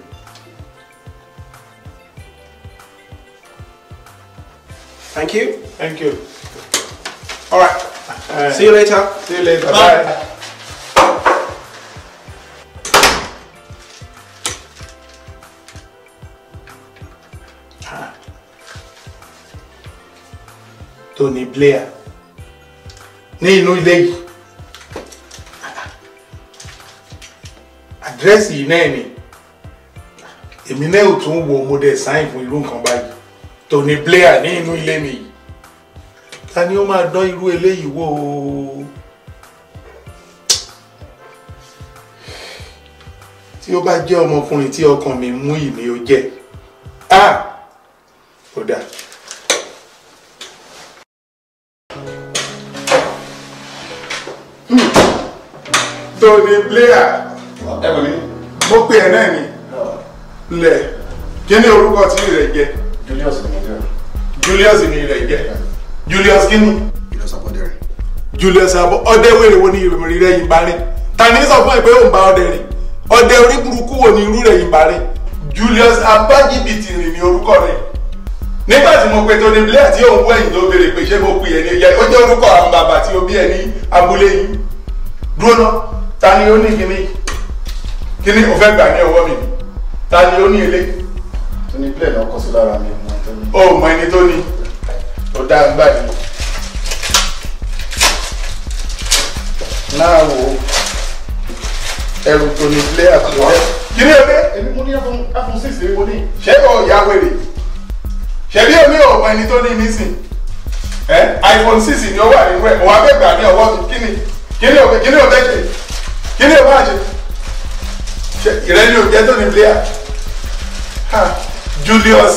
Thank you.
Thank you.
All right. See you later.
See you later.
Bye.
Tony Blair ní inú ilé yìí àdírẹ́sì yìí náà ni èmi náà ò tún wo mo dẹ̀ sáyìn fún irú nǹkan báyìí Tony Blair ní inú ilé mi yìí ta ni ó máa dán irú eléyìí wò ó tí ó bá jẹ́ ọmọkùnrin tí ọkàn mi mú yìí ni ó jẹ́ ó dáa. Tony Blair mo pè ẹ́ náà ni lẹ̀ kí ni orúkọ tí rẹ̀ jẹ́ Julius ni rẹ̀ jẹ́ Julius kí ni Julius ọdẹ wèrè wo ni ìròmìnira rẹ̀ yìí bá rìn ta ni sọ fún ẹ pé òun bá ọdẹ rìn ọdẹ orí burúkú wo ni irú rẹ̀ yìí bá rìn Julius abájibìtì rìn ní orúkọ rẹ̀ nígbà tí mo pe Tony Blair tí òun wẹ̀yìn tó béèrè pé ṣé mo pè ẹ́ ní ó jẹ́ orúkọ àwọn bàbá tí ó bí ẹ ní abúlé yìí dúró náà ta ni ó ní kíní ò fẹ́ gbà ní ọwọ́ mi ta ni ó ní ilé.
Tony Blair náà kọ sí lára mi
ó mọ ẹni tó ní ó dá gbà ní. náà wo ẹrù Tony Blair tó rẹ kíní ó dé.
èmi mo ní iPhone 6 mo ní.
ṣé o ya wèrè ṣebí omi ò mọ ẹni tó ní nísìn iPhone 6 ni ó wà nínú ẹ̀ òun á fẹ́ gbà ní ọwọ́ mi kíní ò fẹ́ ṣe kíní ò bá ṣe ìrẹ́ni ò jẹ́ Tony Blair Julius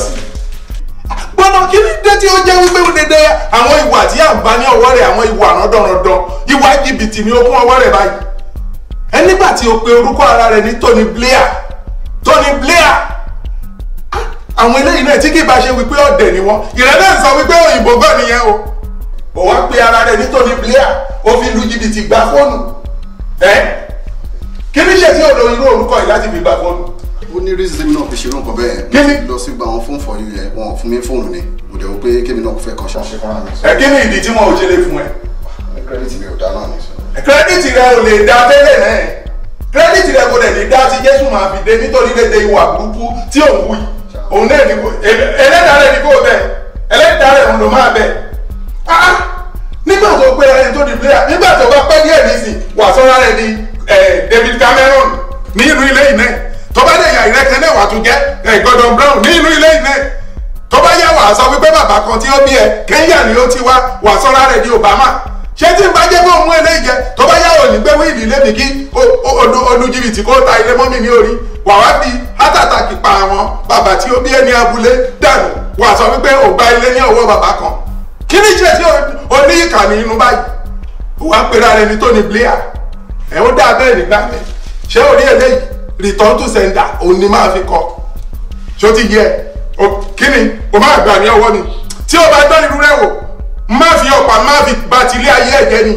gbọ́nà kí ní dé tí ó jẹ́ wípé ó dédé àwọn ìwà tí à ń bá ní ọwọ́ rẹ̀ àwọn ìwà rọ́dọ̀rọ̀dọ̀ ìwà jìbìtì ni ó kún ọwọ́ rẹ̀ báyìí ẹ nígbà tí ó pe orúkọ ara rẹ̀ ní Tony Blair àwọn eléyìí náà tí kì í bá ṣe wípé ọ̀dẹ̀ ni wọ́n ìrẹ́lẹ̀ ń sọ wípé òyìnbó gbọ́ nìyẹn ó wá pe ara rẹ̀ ní Tony Blair ó fi lu jìbìtì gba fóònù kí ní ṣe tí ò lo irú orúkọ yìí láti fi gba fóònù.
ó ní reason mi náà fi ṣerú nǹkan bẹ́ẹ̀ mo lọ sí gba àwọn fóònù for you yẹn wọn fún mi fóònù ni mo dẹ̀ wò pé kémi náà fẹ́ kàn ṣàṣẹ fún mi.
kí ni ìdí tí wọn ò ṣe lè fún ẹ.
kírẹ́dìtì mi ò dá náà ni.
kírẹ́dìtì rẹ ò lè dá tẹ́lẹ̀ náà kírẹ́dìtì rẹ kò lè ní dá tí Jésù máa fi dé nítorí dédé ìwà burúkú tí òun wù yìí òun náà ní ẹlẹ́dàá rẹ ní kò bẹ̀ ẹlẹ́dàá rẹ òun ló máa bẹ̀ nígbà tó pé ẹni Tony Blair nígbà tó bá pẹ́ díẹ̀ nísìn wà sọ́ra rẹ ní David Cameron ní inú ilé yìí náà tó bá dẹ̀ yà ìrẹ́kẹ́ náà wà tún jẹ́ Gordon Brown ní inú ilé yìí náà tó bá yà wà sọ wípé bàbá kan tí ó bí ẹ Kenya ni ó ti wà sọ́ra rẹ̀ ní Obama ṣé tí n bá jẹ́ kó mú eléyìí jẹ tó bá yà òní gbé wíìlì lébi kí olú jìbìtì kó ta ilé mọ́mì ní orí wà wá bí hátàtàkì pa àwọn bàbá tí ó bí ẹ ní abúlé dànù wà sọ wípé ò gba ilé ní ọwọ́ bàbá kan kí ni ṣe tí ó ní ìkànnì inú báyìí wà á pera rẹ̀ ní Tony Blair ẹ̀ ó dá bẹ́ẹ̀ nígbà mi ṣé orí eléyìí return to sender òun ni máa fi kọ ṣó ti yẹ kí ni o máa gbà ní ọwọ́ mi tí o bá dán irú rẹ̀ wò má fi ọ̀pá má fi bá ti ilé ayé ẹ̀jẹ̀ ni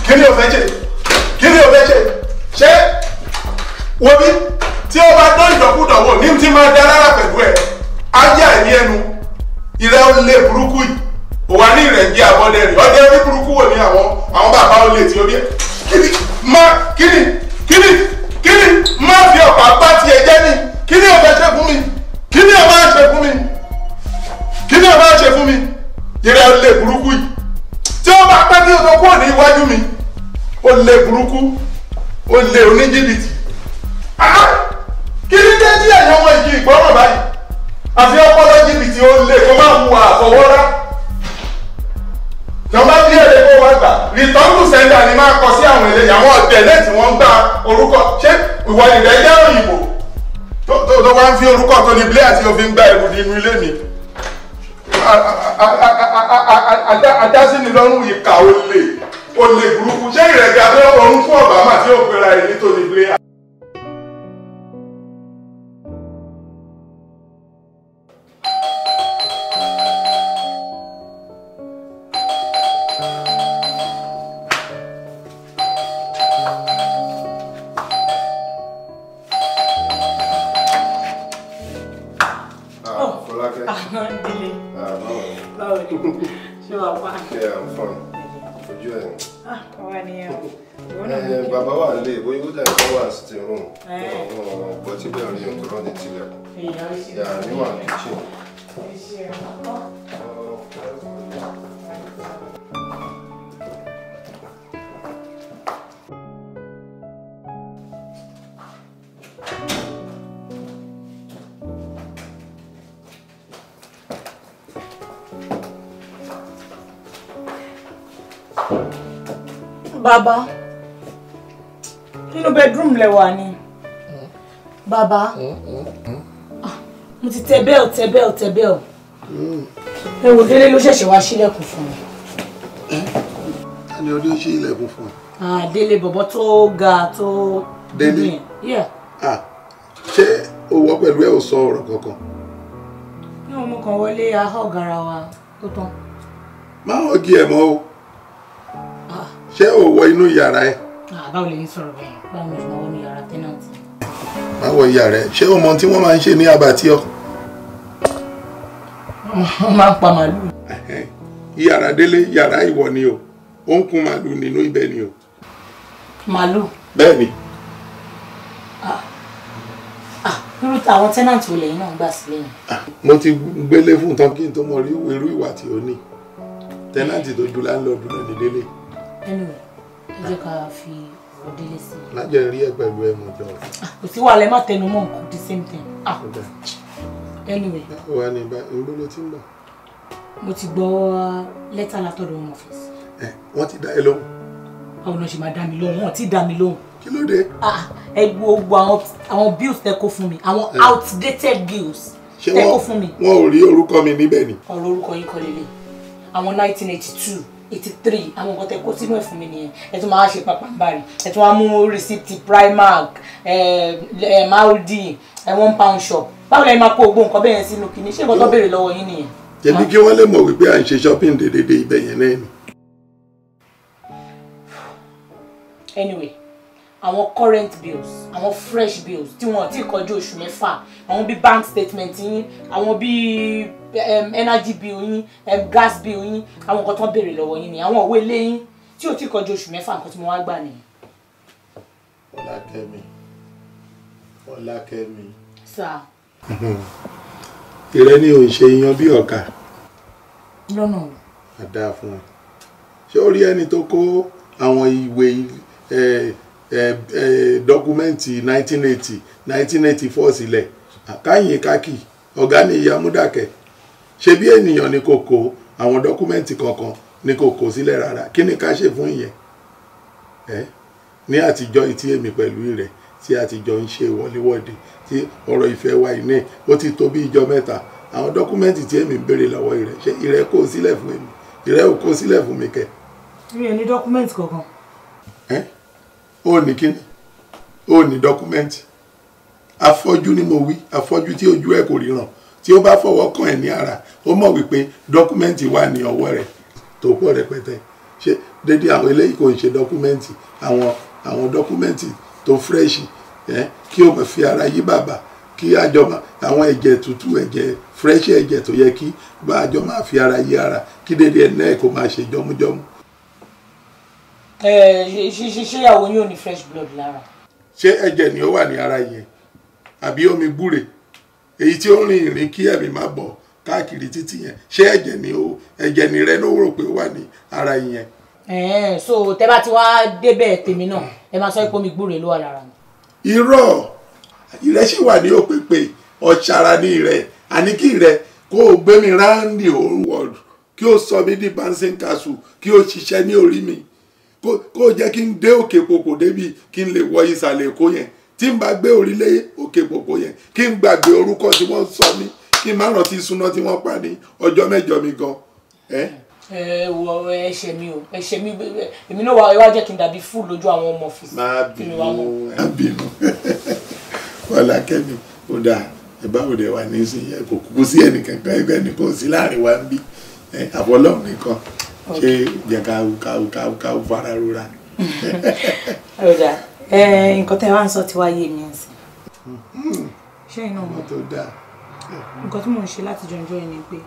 kí ni o fẹ́ ṣe kí ni o fẹ́ ṣe ṣé wo bí tí o bá dán ìdọ̀kúdọ̀ wò ní ti máa dá lára pẹ̀lú ẹ̀ ayé àìní ẹnu ìrẹ́ ó lé burúkú yìí ò wá ní ìrẹ̀jẹ̀ àbọ̀dẹ̀ rẹ̀ ọdẹ orí burúkú wò ní àwọn bàbá ó lè tí ó bí ẹ̀ kí ni má fi ọ̀pá bá tiẹ̀ jẹ́ ni kí ni o fẹ́ ṣe fún mi kí ni o máa ṣe fún mi kí ni o máa ṣe fún mi ìrẹ́ ó lé burúkú yìí tí ó bá pẹ́ kí o tó kúrò ní iwájú mi ó lé burúkú ó lé oníjìbìtì kí ni dé tí ẹ̀yàn ọmọ ìjì ìgbọ́ràn báyìí àfi ọpọlọ jìbìtì ó lé kó máa mú àfọwọ́rá jọba bí èrè kó wá gbà return to sender ni máa kọ sí àwọn eléyìí àwọn ọ̀tẹ̀lẹ̀ tí wọ́n ń gba orúkọ ṣé ìwọ ìrẹ́ jẹ́ òyìnbó tó wá ń fi orúkọ Tony Blair tí o fi ń gba ẹrù nínú ilé mi adásíni lọ́rùn ìka olè burúkú ṣé ìrẹ̀gà tó orún fún Obama tí ó pera ẹ̀ ní Tony Blair.
Bàbá wà nílé bóyá ó dàgbà wà sí ti rún ọ̀pọ̀ tí bẹ́ẹ̀ rí ohun tó rán ní tilẹ̀ yà níwà kitchen.
Bàbá, nínú bedroom lẹ wà ni. Bàbá, mo ti tẹ bẹ́ẹ̀. Ẹ wò Délé ló ṣẹ̀ṣẹ̀ wá ṣílẹ̀kùn fún mi.
Ni orí ṣí ilẹ̀kùn fún
ẹ. Délé bọ̀bọ̀ tó ga tó.
Délé?
Yeah.
Ṣé o wọ pẹ̀lú ẹ ò sọ ọ̀rọ̀ kankan?
Ní ọmọ kan wọlé ahọ́ ọ̀gára wa tó tán.
Má ọ̀gí ẹ̀ mọ́ o. Ṣé o wọ inú yàrá ẹ?
Báwo lè ń sọ̀rọ̀ bẹ́ẹ̀? Báwo ni mo wọ inú yàrá tẹ́nàntì?
Má wọ yàrá ẹ. Ṣé o mọ tí wọ́n máa ń ṣe ní Abattoir?
Wọ́n máa ń pa màálù.
Yàrá Délé, yàrá ìwọ ni o. Ó ń kun màálù nínú ibẹ̀ ni o.
Màálù?
Bẹ́ẹ̀ni.
Irú àwọn tẹ́nàntì olè yìí náà gbà sílẹ̀ yìí.
Mo ti gbélé fún tán kí n tó mọ irú ìwà tí ó ní. Tẹ́nàntì tó ju láńlọ́ọ̀dù náà ní Délé.
Anyway, ẹ jẹ́ ká fi ọ̀rọ̀ Délé sí.
Lájẹ̀ rí ẹ pẹ̀lú ẹ mọ̀ jọ.
Kò sí wàhálà ẹ má tẹnu mọ́ nǹkan the same thing. Anyway.
Wà ní ìbò ló ti ń bọ̀.
Mo ti gbọ́ lẹ́tà látọ̀dọ̀ home office.
Wọ́n ti dá ẹ lóhùn.
Báwo náà ṣe máa dá mi lóhùn? Wọ́n ti dá mi lóhùn.
Kí ló dé?
Ẹ gbogbo àwọn bills tẹ́ kó fún mi, àwọn outdated bills tẹ́ kó fún mi.
Wọ́n ò rí orúkọ mi níbẹ̀ ni.
Ọ̀rọ̀ orúkọ yín kọ́ lélẹ̀. Àwọn 1982, 83, àwọn nǹkan tẹ́ kó sínú ẹ̀ fún mi nìyẹn. Ẹ tún máa ṣe pàpàǹbarì. Ẹ tún wá mú receipt Primark, Maudi, £1 shop. Báwo lẹ́yìn máa kó gbogbo nǹkan bẹ́ẹ̀ sínú kìíní? Ṣé nǹkan tó béèrè lọ́wọ́ yín nìyẹn?
Jẹ̀bi kí wọ́n lè mọ̀ wípé à ń ṣe shopping dédédé ibẹ̀ yẹn náà ni.
Anyway, àwọn current bills, àwọn fresh bills tí wọ́n ti kọjú oṣù mẹ́fà, àwọn bí bank statement yín, àwọn bí energy bill yín, gas bill yín, àwọn nǹkan tó ń béèrè lọ́wọ́ yín ni, àwọn òwe ilé yín tí ò ti kọjú oṣù mẹ́fà nǹkan tí mo wá gbà nìyẹn.
Ọlákẹ́mi.
Sir.
Ìrẹ́ ni ò ń ṣe iyán bí ọ̀kà.
Lọ́nà.
Àdá fún ẹ. Ṣé ó rí ẹni tó kó àwọn ìwé dọ́kúmẹ́ǹtì 1980, 1984 sílẹ̀? Káyìn kákì, ọ̀gá ni ìyá Múdàkẹ́. Ṣé bí ènìyàn ni kò kó àwọn dọ́kúmẹ́ǹtì kankan ni kò kó sílẹ̀ rárá? Kí ni ká ṣe fún ìyẹn? Ní àtijọ́ ìtí èmi pẹ̀lú rẹ̀ tí àtijọ́ ń ṣe wọléwọ̀de tí ọ̀rọ̀ ìfẹ́ wa iná ó ti tó bí ìjọ́ mẹ́ta. Àwọn dọ́kúmẹ́ǹtì tí èmi ń béèrè lọ́wọ́ ìrẹ̀ ṣe ìrẹ́ kó sílẹ̀ fún èmi? Ìrẹ́ ò kó sílẹ̀ fún mi kẹ́.
Mi ò ní dọ́kúmẹ́ǹtì kankan.
Ó ní kíni? Ó ní dọ́kúmẹ́ǹtì. Afọ́jú ni mo wí, afọ́jú tí ojú ẹ̀ kò ríran. Tí ó bá fọwọ́ kàn ẹ́ ní ara, ó mọ̀ wípé dọ́kúmẹ́ǹtì wà ní ọwọ́ rẹ̀ tó pọ̀ rẹpẹtẹ. Ṣé dédé àwọn eléyìí kò ń ṣe dọ́kúmẹ́ǹtì? Àwọn dọ́kúmẹ́ǹtì tó fresh, kí o mọ̀ fi ara yí bàbà, kí àjọ àwọn ẹ̀jẹ̀ tútù, ẹ̀jẹ̀ fresh, ẹ̀jẹ̀ tó yẹ kí bá àjọ máa fi ara yí ara, kí dédé ẹ̀ náà kò máa ṣe jọmújọmú.
Ṣé ìyàwó yín ò ní fresh blood lára?
Ṣé ẹ̀jẹ̀ ni ó wà ní ara yẹn àbí omi gbúre èyí tí ó rìn ìrìn kí ẹ̀mí má bọ̀ káàkiri títì yẹn? Ṣé ẹ̀jẹ̀ ni rẹ ló rò pé ó wà ní ara yẹn?
So tẹ́ bá ti wá débẹ̀ tèmi náà ẹ máa sọ pé omi gbúre ló wà lára mi.
Irọ́ ìrẹ́ sì wà ní òpèpè ọ̀ṣàrà ní ìrẹ́ àní kí ìrẹ́ kó o gbé mi round the whole world, kí o sọ mí di bouncing castle, kí o ṣiṣẹ́ ní orí mi, kó o jẹ́ kí n dé òkè pòpò débi kí n lè wọ ìsàlẹ̀ Èkó yẹn, tí n bá gbé orílẹ̀ òkè pòpò yẹn kí n gbàgbé orúkọ tí wọ́n sọ mí, kí n má rántí súná tí wọ́n pa ní ọjọ́ mẹ́jọ mi gan.
Wọ ẹ̀ṣẹ̀ mi o, ẹ̀ṣẹ̀ mi èmi náà wá jẹ́ kí n dàbí fún lójú àwọn ọmọ ọ́fíìsì.
Má bínú Ọlákẹ́mi, ó dáa ẹ báwo dé wà ní ìsìn yẹn, kò kúkú sí ẹnìkankan ẹgbẹ́ nìkan sí láàrin wa ń bí àfọlọ́run nìkan, ṣé jẹ́ ká fara rora.
Ọ̀dà nǹkan tẹ́ wá ń sọ ti wá yé mi ẹ̀sìn. Ṣé iná mọ̀
tó dáa?
Nǹkan tí mò ń ṣe láti jọjọ́ yẹn ni pé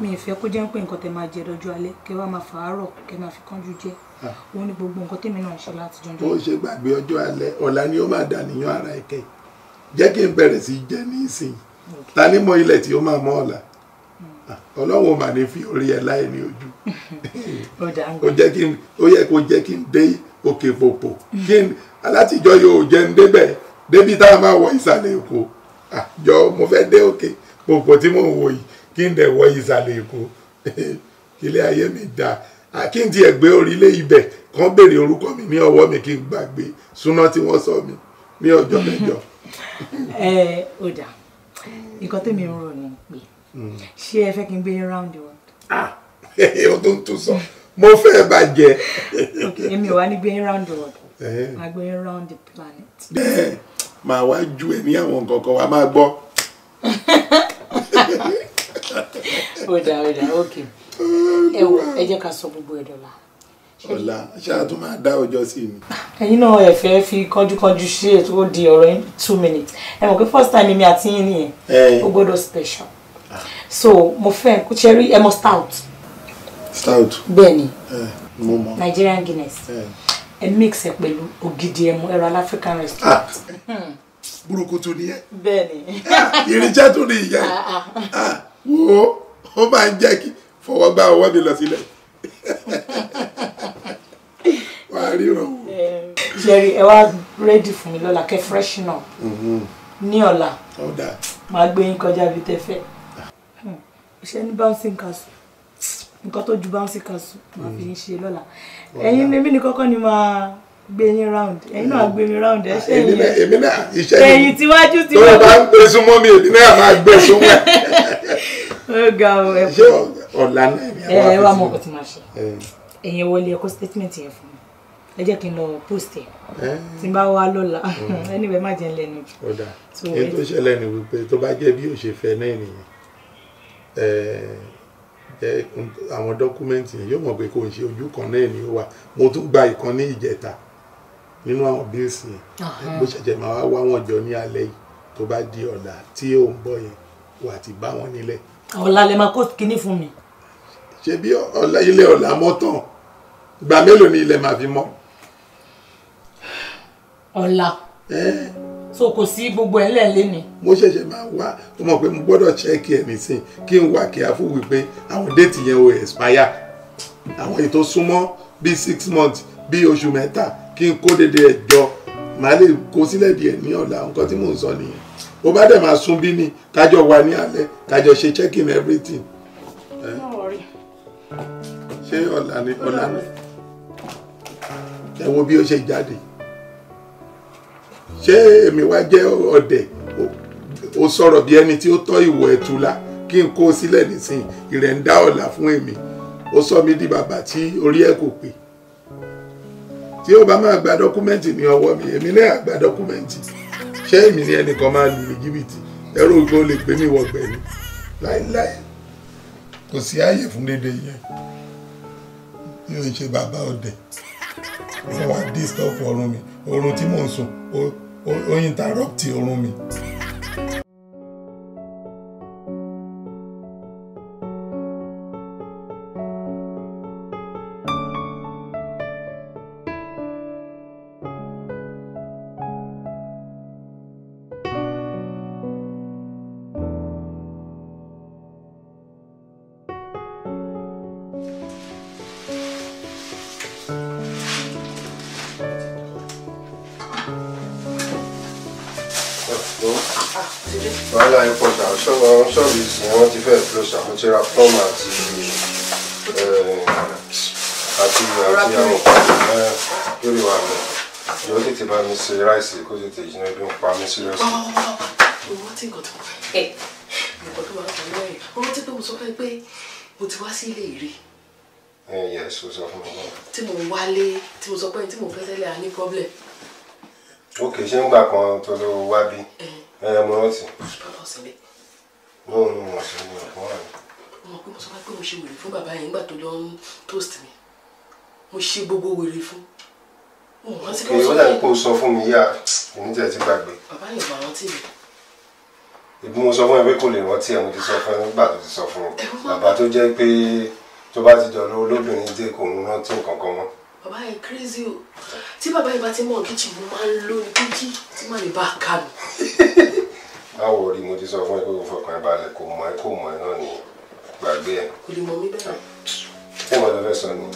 mi ì fẹ́ kó jẹ́ pé nǹkan tẹ́ máa jẹ lọ́jọ́ alẹ́ kẹ́ wá máa fàárọ̀ kẹ́ máa fi kánjú jẹ. Òun ni gbogbo nǹkan tèmi náà ń ṣe láti jọjọ́.
Ó ṣe gbàgbé ọjọ́ alẹ́, ọ̀la ni ó máa dà níyàn ara ẹ̀kẹ́. Jẹ́ kí n bẹ̀rẹ̀ sí jẹ ní ìsìn. Ta ní mọ ilẹ̀ tí ó máa mọ́ ọ̀la? Ọlọ́run mà ní fi orí ẹ̀ láì ní ojú. Ó yẹ kó jẹ́ kí n dé òkè pòpò. Alátijọ́ yóò jẹ́ ń débẹ̀ débi tá a máa wọ ìsàlẹ̀ Èkó. Jọ mo fẹ́ dé òkè pòpò tí mò ń wò yìí kí n dẹ̀ wọ ìsàlẹ̀ Èkó. Ilé ayé mi dà àkíntì ẹ̀gbẹ́ orílẹ̀ ibẹ̀ kan béèrè orúkọ mi ní ọwọ́ mi kí n gbàgbé súná tí wọ́n sọ mi ní ọjọ́ mẹ́jọ.
Ó dà nǹkan tèmi ń rò ní pé ṣé ẹ fẹ́ kí n gbé round the world.
ó tún sọ mo fẹ́ bàjẹ́.
Èmi ò wá ní gbé round the world máa gbé round the planet.
bẹ́ẹ̀ máa wá ju ẹ̀ ní àwọn nǹkan kan wá máa gbọ́.
ó dà ok ẹ jẹ́ ká sọ gbogbo ẹ̀ dọ́là.
ọ̀la ṣáà tún máa dá ọjọ́ sí mi.
ẹ̀yin náà ẹ fẹ́ fi kánjúkánjú ṣe ètò ó di ọ̀rọ̀ in 2 minutes ẹ mọ̀ pé first time mi àti yín nìyẹn ó gbọ́dọ̀ special so mo fẹ́ kó ṣe rí ẹ mọ̀ stout. bẹ́ẹ̀ ni Nigerian Guinness ẹ mix ẹ pẹ̀lú ògidì ẹmu ẹ̀rọ African restaurant.
burúkú tún ni ẹ.
bẹ́ẹ̀ ni.
irinṣẹ́ tún ni ìyẹn wo ó máa ń jẹ́ kí fọwọ́ gbá ọwọ́ mi lọ sílẹ̀. wà á ríran o.
jerry ẹ wá ready fún mi lọ́la kẹ́ fresh náà ní ọ̀la máa gbé yín kọjá bí tẹ́ fẹ́. iṣẹ́ ní bouncing castle nǹkan tó ju bouncing castle máa fi yín ṣe lọ́la ẹ̀yin mímí ni kọ́kọ́ ni máa gbé yín round ẹ̀yin náà gbé mi round ẹ ṣe yín
èmi náà iṣẹ́
ẹ̀yin tíwájú
tó bá ń gbé súnmọ́ mi èmi náà máa gbé súnmọ́ ẹ̀.
ó ga ọ ẹ
ṣé ọ̀la náà ni
ẹ wá mọ ọkọ tí máa ṣe ẹ̀yin wọlé ẹ̀kọ́ statement yẹn fún mi ẹ jẹ́ kí n lọ post ẹ̀ tí n bá wá lọ́la anyway má jẹ́ ń lẹ́nu.
ọ̀dà èyí tó ṣẹlẹ̀ ni wípé tó bá jẹ́ bí ó ṣe fẹ́ náà nìyẹn àwọn dọ́kúmẹ́ǹtì yẹn yóò mọ̀ pé kò ń ṣe ojú kan náà ni ó wà mo tún gba ìkan ní ìjẹta nínú àwọn bíìsì yẹn bó ṣẹ̀ṣẹ̀ máa wá wọn jọ ní alẹ́ yìí tó bá di ọ̀la tí ó ń bọ̀ yẹn wà ti bá wọn nílẹ̀.
ọ̀la lè máa kó kinní fún mi.
ṣe bí ilé ọ̀la mọ́ tán ìgbà mélòó ni ilẹ̀ máa fi mọ́.
ọ̀la so kò sí gbogbo ẹ̀ lẹ́ẹ̀lẹ́ ni.
mo ṣẹ̀ṣẹ̀ máa wá ó mọ̀ pé mo gbọ́dọ̀ ṣẹ́ẹ̀kì ẹ̀ nísìn kí n wà kí a fún wípé àwọn déètì yẹn ò expire àwọn ètò súnmọ́ bíi 6 months bíi oṣù mẹ́ta kí n kó dédé ẹ̀ jọ màá lè kó sílẹ̀ díẹ̀ ní ọ̀la nǹkan tí mò ń sọ nìyẹn bó bá dẹ̀ máa sún bí ni kájọ wà ní alẹ́ kájọ ṣe checking everything. ṣé ọ̀la ni ẹ wo bí ó ṣe jáde ṣé èmi wá jẹ́ ọ̀dẹ̀ ó sọ̀rọ̀ bí ẹni tí ó tọ́ ìwọ̀ ẹ̀túlá kí n kó sílẹ̀ nísìnyí ìrẹ̀ ń dá ọ̀la fún èmi ó sọ mí di bàbá tí orí ẹ̀ kò pé tí ó bá máa gba dọ́kúmẹ́ǹtì ní ọwọ́ mi èmi náà gba dọ́kúmẹ́ǹtì ṣé èmi ni ẹnìkan máa lù ní jìbìtì ẹrú ògbó lè gbé mi wọgbẹ́ ni láéláé kò sí ààyè fún dédé yẹn mi ò ń ṣe bàbá ọ̀dẹ̀ wọ́n wá disturb ọrùn mi oorun tí mò ń sùn ó interrupt oorun mi.
wàhálà yẹn pọ̀ ṣá ṣọ́ọ̀bù ìsìn wọn ti fẹ́ lọ ṣàmútìrà plum àti àwọn pàdé lórí wa lọ jọ tètè bá mi ṣe ráìsì kó tètè jiná bí ń pa mí sílẹ̀sì.
owó tí nǹkan tó ẹ nǹkan tó wà pẹ̀lú ẹ̀ owó tí pé mo sọ fẹ́ pé mo ti wá sí ilé ìrí.
yẹ ṣo sọ fún mi náà.
tí mo wálé tí mo sọ pé tí mo fẹ́ tẹ́lẹ̀ à ní problem.
ok ṣé ń gbà kan tó ló wá bí mo rántí.
bàbá ọ̀sẹ̀ lẹ̀.
náà ní mo sì ní ọ̀pọ̀ wà ní.
mo mọ̀ pé mo sọ pé mo ṣe wèrè fún bàbá yẹn nígbà tó lọ ń toast mi mo ṣe gbogbo wèrè fún.
ok ó dàbí pé o sọ fún mi yá èmi tẹ̀ ti gbàgbé.
bàbá yẹn bá rántí mi.
ìbí mo sọ fún ẹ pé kò lè rántí ẹ mo ti sọ fún ẹ nígbà tó ti sọ fún mi. bàbá tó jẹ́ pé tó bá ti jọ lọ olóbìnrin dé kò ń rántí nǹkan kan mọ́.
bàbá yẹn crazy o tí bàbá yẹn bá ti mọ̀ kíchìn mo máa ń lò ní kíjì tí màá lè bá a kà mí.
báwo rí mo ti sọ fún ẹ pé kò fọkàn ẹ balẹ̀ kò mọ ẹ náà ní gbàgbé ẹ.
kò lè mọ mí bẹ́ẹ̀.
tí mo lọ fẹ́ sọ ni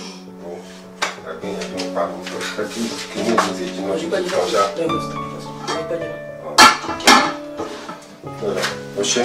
gbàgbé yẹn ló ń pa mi tó fẹ́ kí ní ìdí ti jiná ju ti tán ṣá. o ṣe.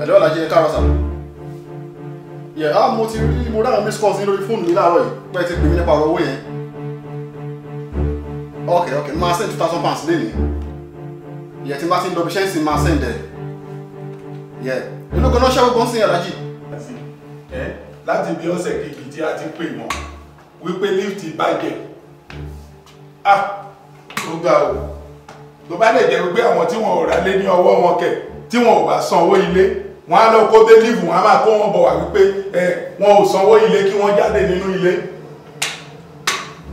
Hello Alhaji, ẹ káàárọ̀ sà. Mo ti rí mo dáhùn miss calls ní lórí fóònù mi láàárọ̀ yìí pé ti pè mí nípa ọ̀rọ̀ owó yẹn. Okay, máa send £2,000 lẹ́nìí. Tí máa ti ń lọ bí ṣẹ́ǹsì máa send ẹ̀. Inú gan náà ṣẹ́wọ́ gan sí Alhaji.
Láti bí ọ̀sẹ̀ kejì tí a ti pè mọ́ wípé lift bàjẹ́. Ó ga o. Tó bá lè jẹ́ wípé àwọn tí wọn ò rà lé ní ọwọ́ wọn kẹ̀ tí wọn ò bá san owó ilé wọn á lọ kó dé lífù wọn á máa kó wọn bọ̀ wá wípé wọn ò sanwó ilé kí wọ́n jáde nínú ilé.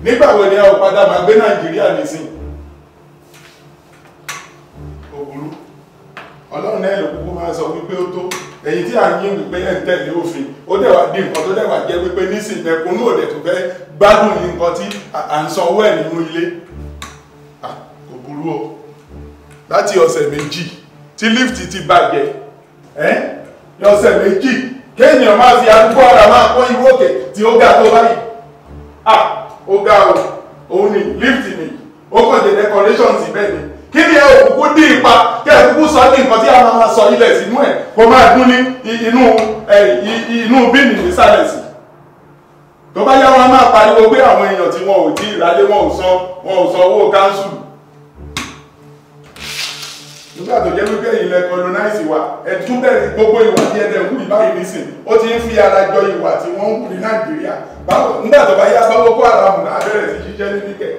Nígbà wo ni a ò padà máa gbé Nàìjíríà nísìn? Òbúrú Ọlọ́run náà ló kúkú máa sọ wípé ó tó èyí tí a ń yín wípé ẹ̀ ń tẹ̀lé òfin ó dẹ̀ wá di nǹkan tó dẹ̀ wá jẹ́ wípé nísìn mẹ̀kúnnù ò dẹ̀ tó fẹ́ gbádùn ní nǹkan tí à ń sanwó ẹ̀ nínú ilé. Òbúrú o láti ọ̀sẹ̀ méjì tí lift ti bàjẹ́ ọ̀sẹ̀ méjì kéèyàn máa fi arúgbó ara máa kọ́ irú òkè tí ó ga tó báyìí. Ó ga o òun ni lift ni ó kàn jẹ́ decorations bẹ́ẹ̀ ni kí ni ẹ òkùnkùn dín ipa kí ẹ kúkú sọ ní nǹkan tí a máa sọ ilẹ̀ sínú ẹ̀ kó máa dún ní inú bíìnì nísàlẹ̀ sí. Tó bá yá wọn máa pariwo pé àwọn èèyàn tí wọn ò dín ìrálé wọn ò san owó káńsù. Nígbà tó jẹ́ wípé ilẹ̀ colonize wa ẹ̀tún bẹ̀rẹ̀ gbogbo ìwà tí ẹ̀dẹ̀ ń wù báyìí nísìn ó ti ń fi ara jọ ìwà tí wọ́n ń wù ní Nàìjíríà. Nígbà tó bá yá báwo kó ara mù náà bẹ̀rẹ̀ sí ṣiṣẹ́ ní níkẹ̀.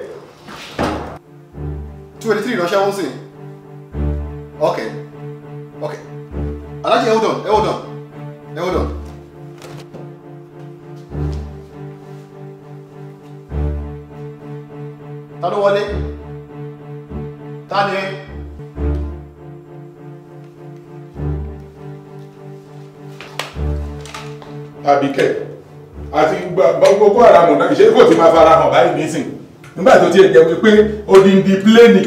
283 ìránṣẹ́ wọ́n sìn. Okay. Alhaji, hold on. Ta ló wọlé? Ta ni?
Àbíkẹ́ àti gbogbo ara mọ̀ náà ìṣe kò ti máa fara hàn báyìí nísìn nígbà tó ti jẹ́ wípé odindi pléènì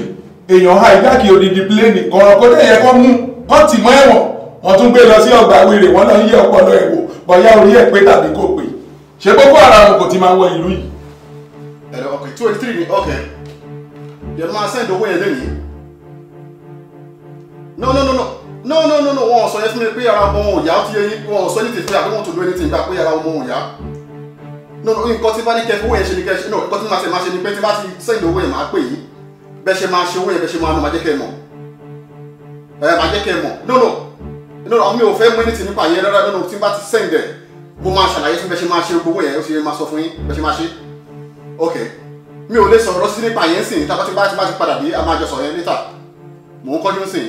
èèyàn hijack odindi pléènì kọ̀ọ̀rọ̀ kó dẹ̀ yẹ kó mú kọ́ tì mọ́ ẹ̀wọ̀n wọ́n tún gbé lọ sí ọgbà wèrè wọ́n lọ yí ọpọlọ ẹ̀wò bọ̀yá orí ẹ̀ pé tàbí kò pé ṣé gbogbo ara mọ̀ kò ti máa wọ ìlú yìí.
Okay, 283 ni okay. Yẹn máa send owó yẹn lẹ́yìn. No, wọ́n sọ yẹn fún mi pé ara ọmọ òun ìyá tí wọ́n sọ ní tètè àbí wọ́n tó do anything gbà pé ara ọmọ òun ìyá. Nǹkan tí bá ní kẹfí owó yẹn ṣe ni kẹfí nǹkan tí máa ṣe ni pé tí bá ti send owó yẹn máa pè yín bẹ́ẹ̀ ṣe máa ṣe owó yẹn bẹ́ẹ̀ ṣe máa máa jẹ́ kẹ́ mọ̀. Máa jẹ́ kẹ́ mọ̀. No, mi ò fẹ́ mú anything nípa yẹn rárá tí bá ti send ẹ̀ mo máa ṣàlàyé fún bẹ́ẹ̀ ṣe máa ṣe owó yẹn ó ṣe máa sọ fún yín bẹ́ẹ̀ ṣe máa ṣe. Okay, mi ò lè sọ̀rọ̀ sí nípa yẹn sìn tá bá ti padà dé a máa jọ sọ̀rọ̀ yẹn later. Mò ń kọ́jú sìn.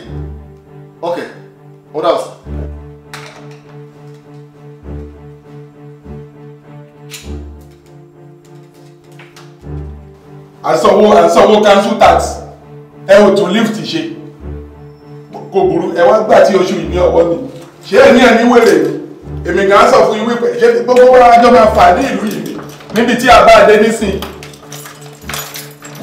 Okay, what else?
Àsanwó council tax ẹ ò tún lift ṣe kò burú ẹ wá gbà tí oṣù yìí ní ọwọ́ mi ṣé ẹ ní ẹni wèrè ni èmi kàn á sọ fún yín wípé ṣé gbogbo wa jọ máa fà ní ìlú yìí níbi tí a bá dé nísìn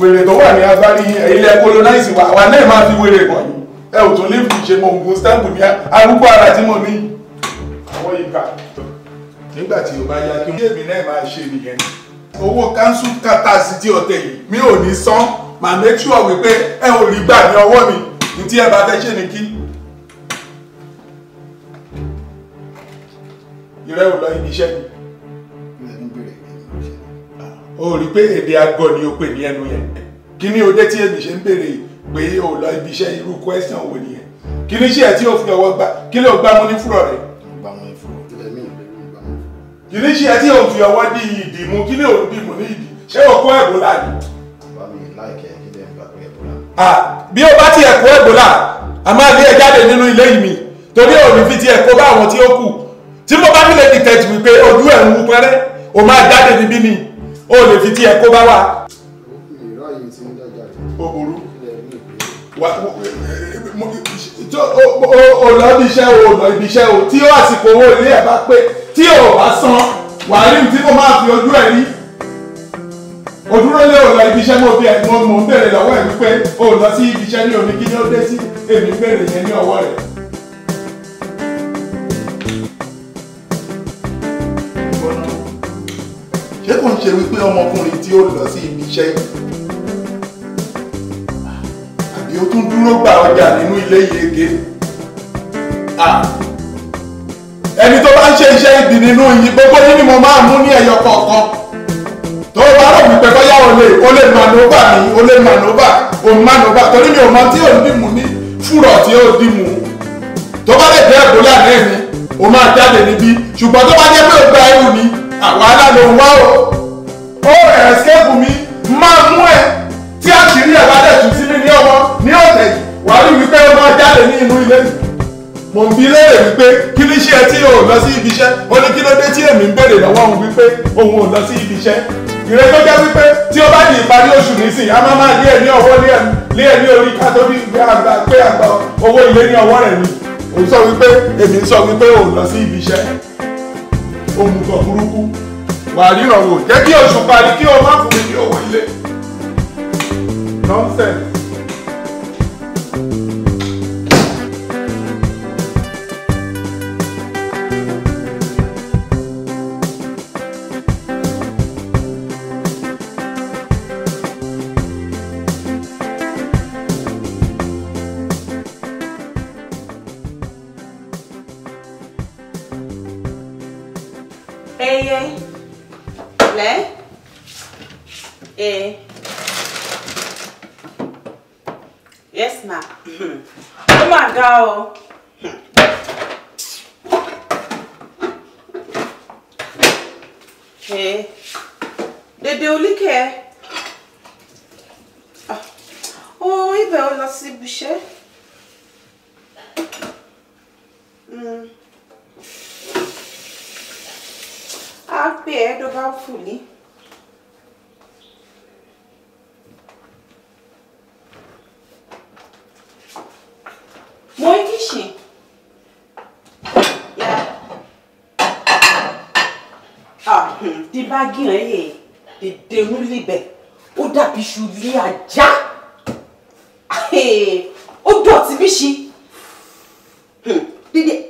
wèrè tó wà ní agbárí ilẹ̀ colonize wa àwa náà máa fi wèrè pọ̀ yìí ẹ ò tún lift ṣe mọ ògùn stamp ní arúgbó ara tí mo ní àwọn ìka nígbà tí o bá yá kí èmi náà máa ṣe nìyẹn owó council tax tí ọ̀tẹ̀ yìí mi ò ní san màá make sure wípé ẹ ò rí gbà ní ọwọ́ mi ní tí ẹ bá fẹ́ ṣe ni kí ìrẹ́ ò lọ ibi iṣẹ́ ni o rí pé èdè àgọ́ ni o pè ní ẹnu yẹn kí ni o dé tí èmi ṣe ń béèrè pé o lọ ibi iṣẹ́ irú question wo nìyẹn kí ni iṣẹ́ tí o fi ọwọ́ gbá kí ló gbá mú ní fúrọ̀ rẹ̀ kí ni iṣẹ́ tí o fi ọwọ́ di ìdì mú kí ni o dì mú ní ìdì ṣé o kó Ebola ni. Bí o bá ti ẹ̀kọ́ Ebola a máa lé ẹ jáde nínú ilé yìí mi torí o ní fi ti ẹ̀kọ́ bá àwọn tí ó kù tí mo bá nílé dìtẹ̀tì wípé ojú ẹ̀ ń wú pẹ́rẹ́ o máa jáde níbí ni o lè fi ti ẹ̀kọ́ bá wa. O burú o lọ ibi iṣẹ́ o tí ó àsìkò owó ilé ẹ̀ bá pé tí o bá san wàá rí tí mo máa fi ojú ẹ̀ rí òdúró lé o lọ ibi iṣẹ́ mo bí ẹ̀ mo ń bèrè lọ́wọ́ ẹ̀ wípé o lọ sí ibi iṣẹ́ ní òní kí ni ó dé sí èmi bèrè yẹn ní ọwọ́ rẹ̀. ṣé kò ń ṣe wípé ọmọkùnrin tí ó lọ sí ibi iṣẹ́ àbí ó tún dúró gba ọjà nínú ilé ìyege ẹni tó bá ń ṣe iṣẹ́ ibi nínú yìí gbogbo yín ni mo máa mú ní ẹyọ kọ̀ọ̀kan tó bá rò wípé bóyá o lè manova mi o lè manova torí mi ò mọ tí ò ń dìmú ní fúrọ̀ tí ó dìmú tó bá lè jẹ́ ẹ̀bùlà náà ni o máa jáde níbí ṣùgbọ́n tó bá jẹ́ pé o gba ẹrù ni wàhálà ló ń wá o escape mi máa mú ẹ tí àṣírí ẹ̀ bá dẹ̀ tún sí mi ní ọwọ́ ní ọ̀tẹ̀ yìí wà á rí wípé o máa jáde ní inú ilé mo ń bi léèrè wípé kí ní ṣe tí o lọ sí ibi iṣẹ́ ó ní kí ló dé tí èmi ń béèrè lọ́wọ́ òun wípé òun ò lọ sí ibi iṣẹ́ ìrẹ́ tó jẹ́ wípé tí ó bá di ìparí oṣù nísìn a máa lé ẹ̀ ní ọwọ́ lé ẹ̀ ní orí ká tó bí pé àgbà owó ilé ní ọwọ́ rẹ̀ ni òun sọ wípé èmi ń sọ wípé òun lọ sí ibi iṣẹ́ òmùgọ̀ burúkú wà á ríran wò jẹ́ kí oṣù parí kí o má fún mi ní owó ilé nonsense.
Yes, ma'am. Oh my God. Hey, did you look here? Oh, you better not see Boucher. I'll be able to go fully. Mo in kitchen. Yeah. The baggy eh, the denoulibe. Ó dàbí ṣùlí ajá. Ó dọ̀tí bishi. Dede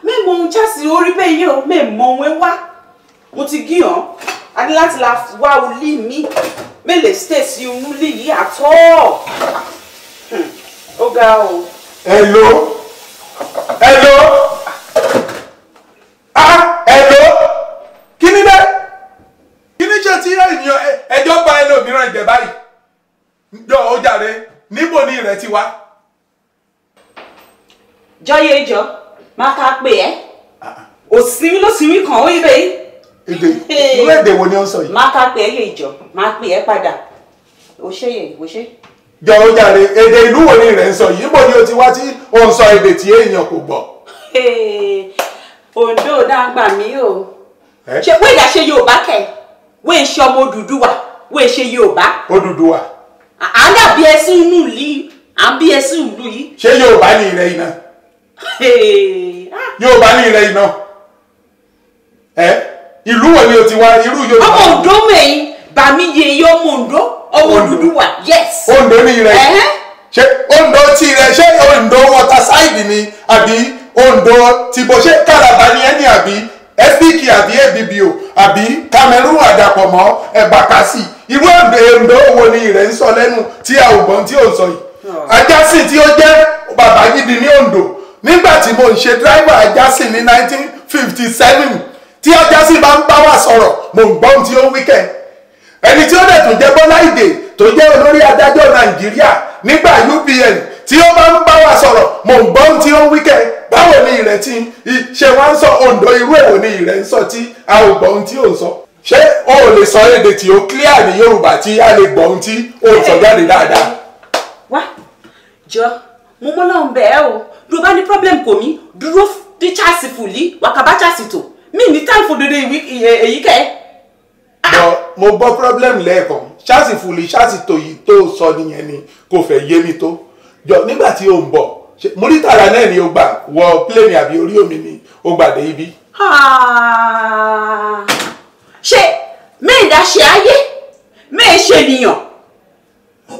me mo chasi orí be yi o, me mo we wá. Mo ti giyan. A ní láti la wá uli mi. Me le stay sí uli yìí at all. Ó ga o.
Hello. Hello. Hello. Kí ni dé? Kí ni ṣe tí ènìyàn ẹjọ́ bá ẹlòmíràn jẹ báyìí? Jọ ó jàre, níbo ni ìrẹ̀ ti wá?
Jọyè ìjọ, máa ká pè ẹ́. Òsínwí ló sinwí kan ó ibẹ̀ yìí.
Irú èdè wo ni ó ń sọ yìí?
Máa ká pè ẹ́ yé ìjọ, máa pè ẹ́ padà. Ó ṣe yẹ, ó ṣe.
Jọ ó jàre, èdè ìlú wo ni ìrẹ̀ ń sọ yìí? Níbo ni o ti wá tí ó ń sọ èdè tí èèyàn kò gbọ́?
Ondo dáńgbà mí o. Ṣé wéè dá ṣe Yorùbá kẹ̀? Wéè ṣe ọmọ Odùduwà, wéè ṣe Yorùbá.
Odùduwà.
À ń dàbí ẹsìn inú ìlú, à ń bí ẹsìn ìlú yìí.
Ṣé Yorùbá ni ìrẹ̀ iná? Yorùbá ní ilẹ̀ iná. Ìlú wo ni o ti wá irú Yorùbá?
Ọmọ Ondo mẹ́yìn, bàmí yeye ọmọ Ondo, ọmọ Odùduwà, yes.
Ondo ní ilẹ̀. Ṣé Ondo ti rẹ̀ ṣé Ondo waterside ni àbí Ondo ti bọ̀ ṣé Calabar ni ẹni àbí Efiki àbí Ebibio àbí Cameroon àdàpọ̀ mọ́ Bakassi. Irú Ondo wo ni ìrẹ̀ ń sọ lẹ́nu tí a ò gbọ́n tí ò sọ yìí? Ajásìn tí ó jẹ́ bàbá gidi ní Ondo nígbàtí mo ń ṣe driver Ajásìn ní 1957 tí Ajásìn bá ń bá wa sọ̀rọ̀ mo ń gbọ́n tí ó wíkẹ̀ ẹni tí ó dẹ̀ tún jẹ́ Bọ́lá Ìgè tó jẹ́ olórí adájọ́ Nàìjíríà nígbà UPN tí ó bá ń bá wa sọ̀rọ̀ mo ń gbọ́n tí ó wíkẹ̀ báwo ni ìrẹ̀ tí ṣe wá ń sọ Ondo irú èwo ni ìrẹ̀ ń sọ tí a ò gbọ́n tí ò ń sọ ṣé o ò lè sọ èdè tí ó clear ní Yorùbá tí a lè gbọ́n tí ó ń sọ jáde dáadáa.
Wá jọ mo mọ́ náà ń bẹ̀ ẹ́ o dúró bá ní problem kò mí dúró dí chasi fùlí wàkàbá chasi tó mí ní time for dédé èyí kẹ́.
Mo gbọ́ problem lẹ́ẹ̀kan chasi fùlí chasi tó yìí tó sọ nìyẹn ni kò fẹ́ yé mi tó jọ nígbà tí o ń bọ̀ múrítàlá náà ni o gbà wọ pléènì àbí orí omi ni o gbà dé ibi.
ṣé mẹ́ẹ̀dá ṣe ayé mẹ́ẹ̀ ṣe nìyàn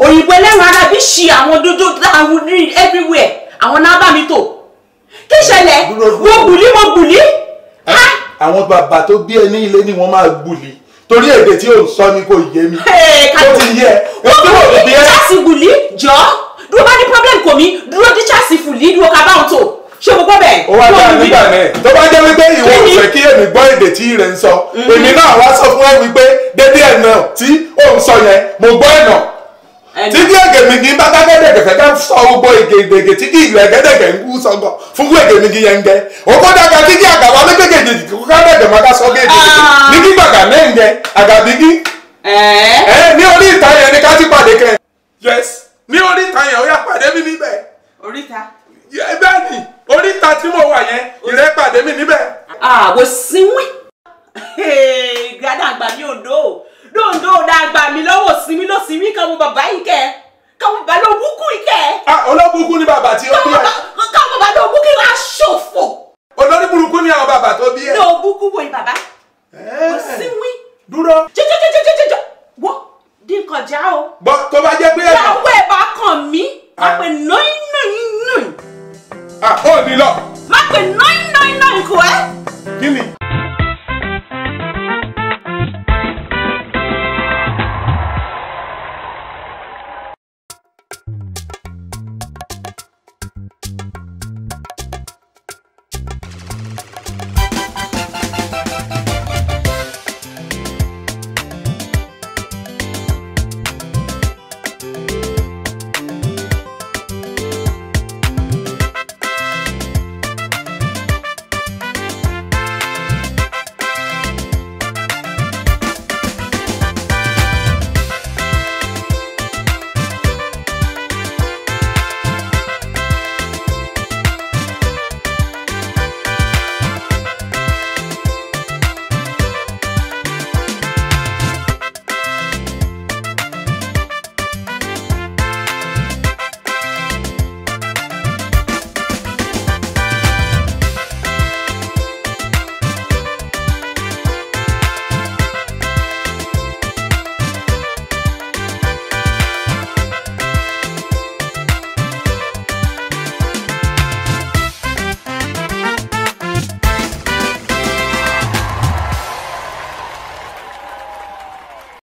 òyìnbó ẹlẹ́ran ara bí ṣe àwọn dúdú dáhùn rí everywhere àwọn náà bá mi tò kí ṣẹlẹ̀ wọ́n gbùlí.
àwọn bàbá tó bí ẹ ní ilé ni wọ́n máa gbùlí torí èdè tí ò ń sọ ni kò yé mi ó ti yẹ
wọ́n gbùlí chasi gbùlí jọ dúró bá ní problem kò mí dúró dí chasi fùlí dúró ká báwọn tò ṣé mo gbọ́ bẹ́ẹ̀.
ó wá dáa nígbà tó bá jẹ́ wípé ìwọ ò fẹ́ kí èmi gbọ́ èdè tí rẹ̀ ń sọ èmi náà wá sọ fún ẹ wípé dédé ẹ̀nà tí ò ń sọ yẹn mo gbọ́ ẹ̀nà tí kí ègèmígi bá gágẹ́dẹ̀gẹ̀ fẹ́ ká sọ gbogbo ègèdègè tí kí ìrẹ̀ gẹ́dẹ̀gẹ̀ ń kú sọ̀gọ̀ fún ègèmígi yẹn ń gẹ òkú dàgbà tí kí àgàwà méjèèjì kó gádẹ̀gẹ̀ má ká sọ gẹ́gẹ́ ní kí gbàgà náà ń jẹ àgàbígí ní orí ìta yẹn ni ká ti pàdé kẹ yes ní orí ìta yẹn ó yá pàdé mi níbẹ̀.
Oríta.
bẹ́ẹ̀ ni oríta tí mo wà yẹn ìrẹ́ pàdé mi níbẹ̀.
àwọ̀ síwín gàdàgbà ní òǹdó dòǹdó dàgbà mi lọ́wọ́ sinmi ló sinmi káwọn bàbá yìí kẹ́ káwọn bàbá ló búkú yìí kẹ́.
olóbùkún ni bàbá tí ó bí ẹ.
káwọn bàbá ló búkú yìí wá ṣòfò.
olórí burúkú ni àwọn bàbá tó bí ẹ.
ló búkú wo bàbá. kò síwín.
dúró.
jẹjẹjẹjẹjẹjẹ wọ́n dín kọjá o.
bọ́ tó bá jẹ́ pé ẹ̀ka.
ìyàwó ẹ̀ bá kàn mí àpè nọ́ìn nọ́ìn nọ́ìn.
ó ní lọ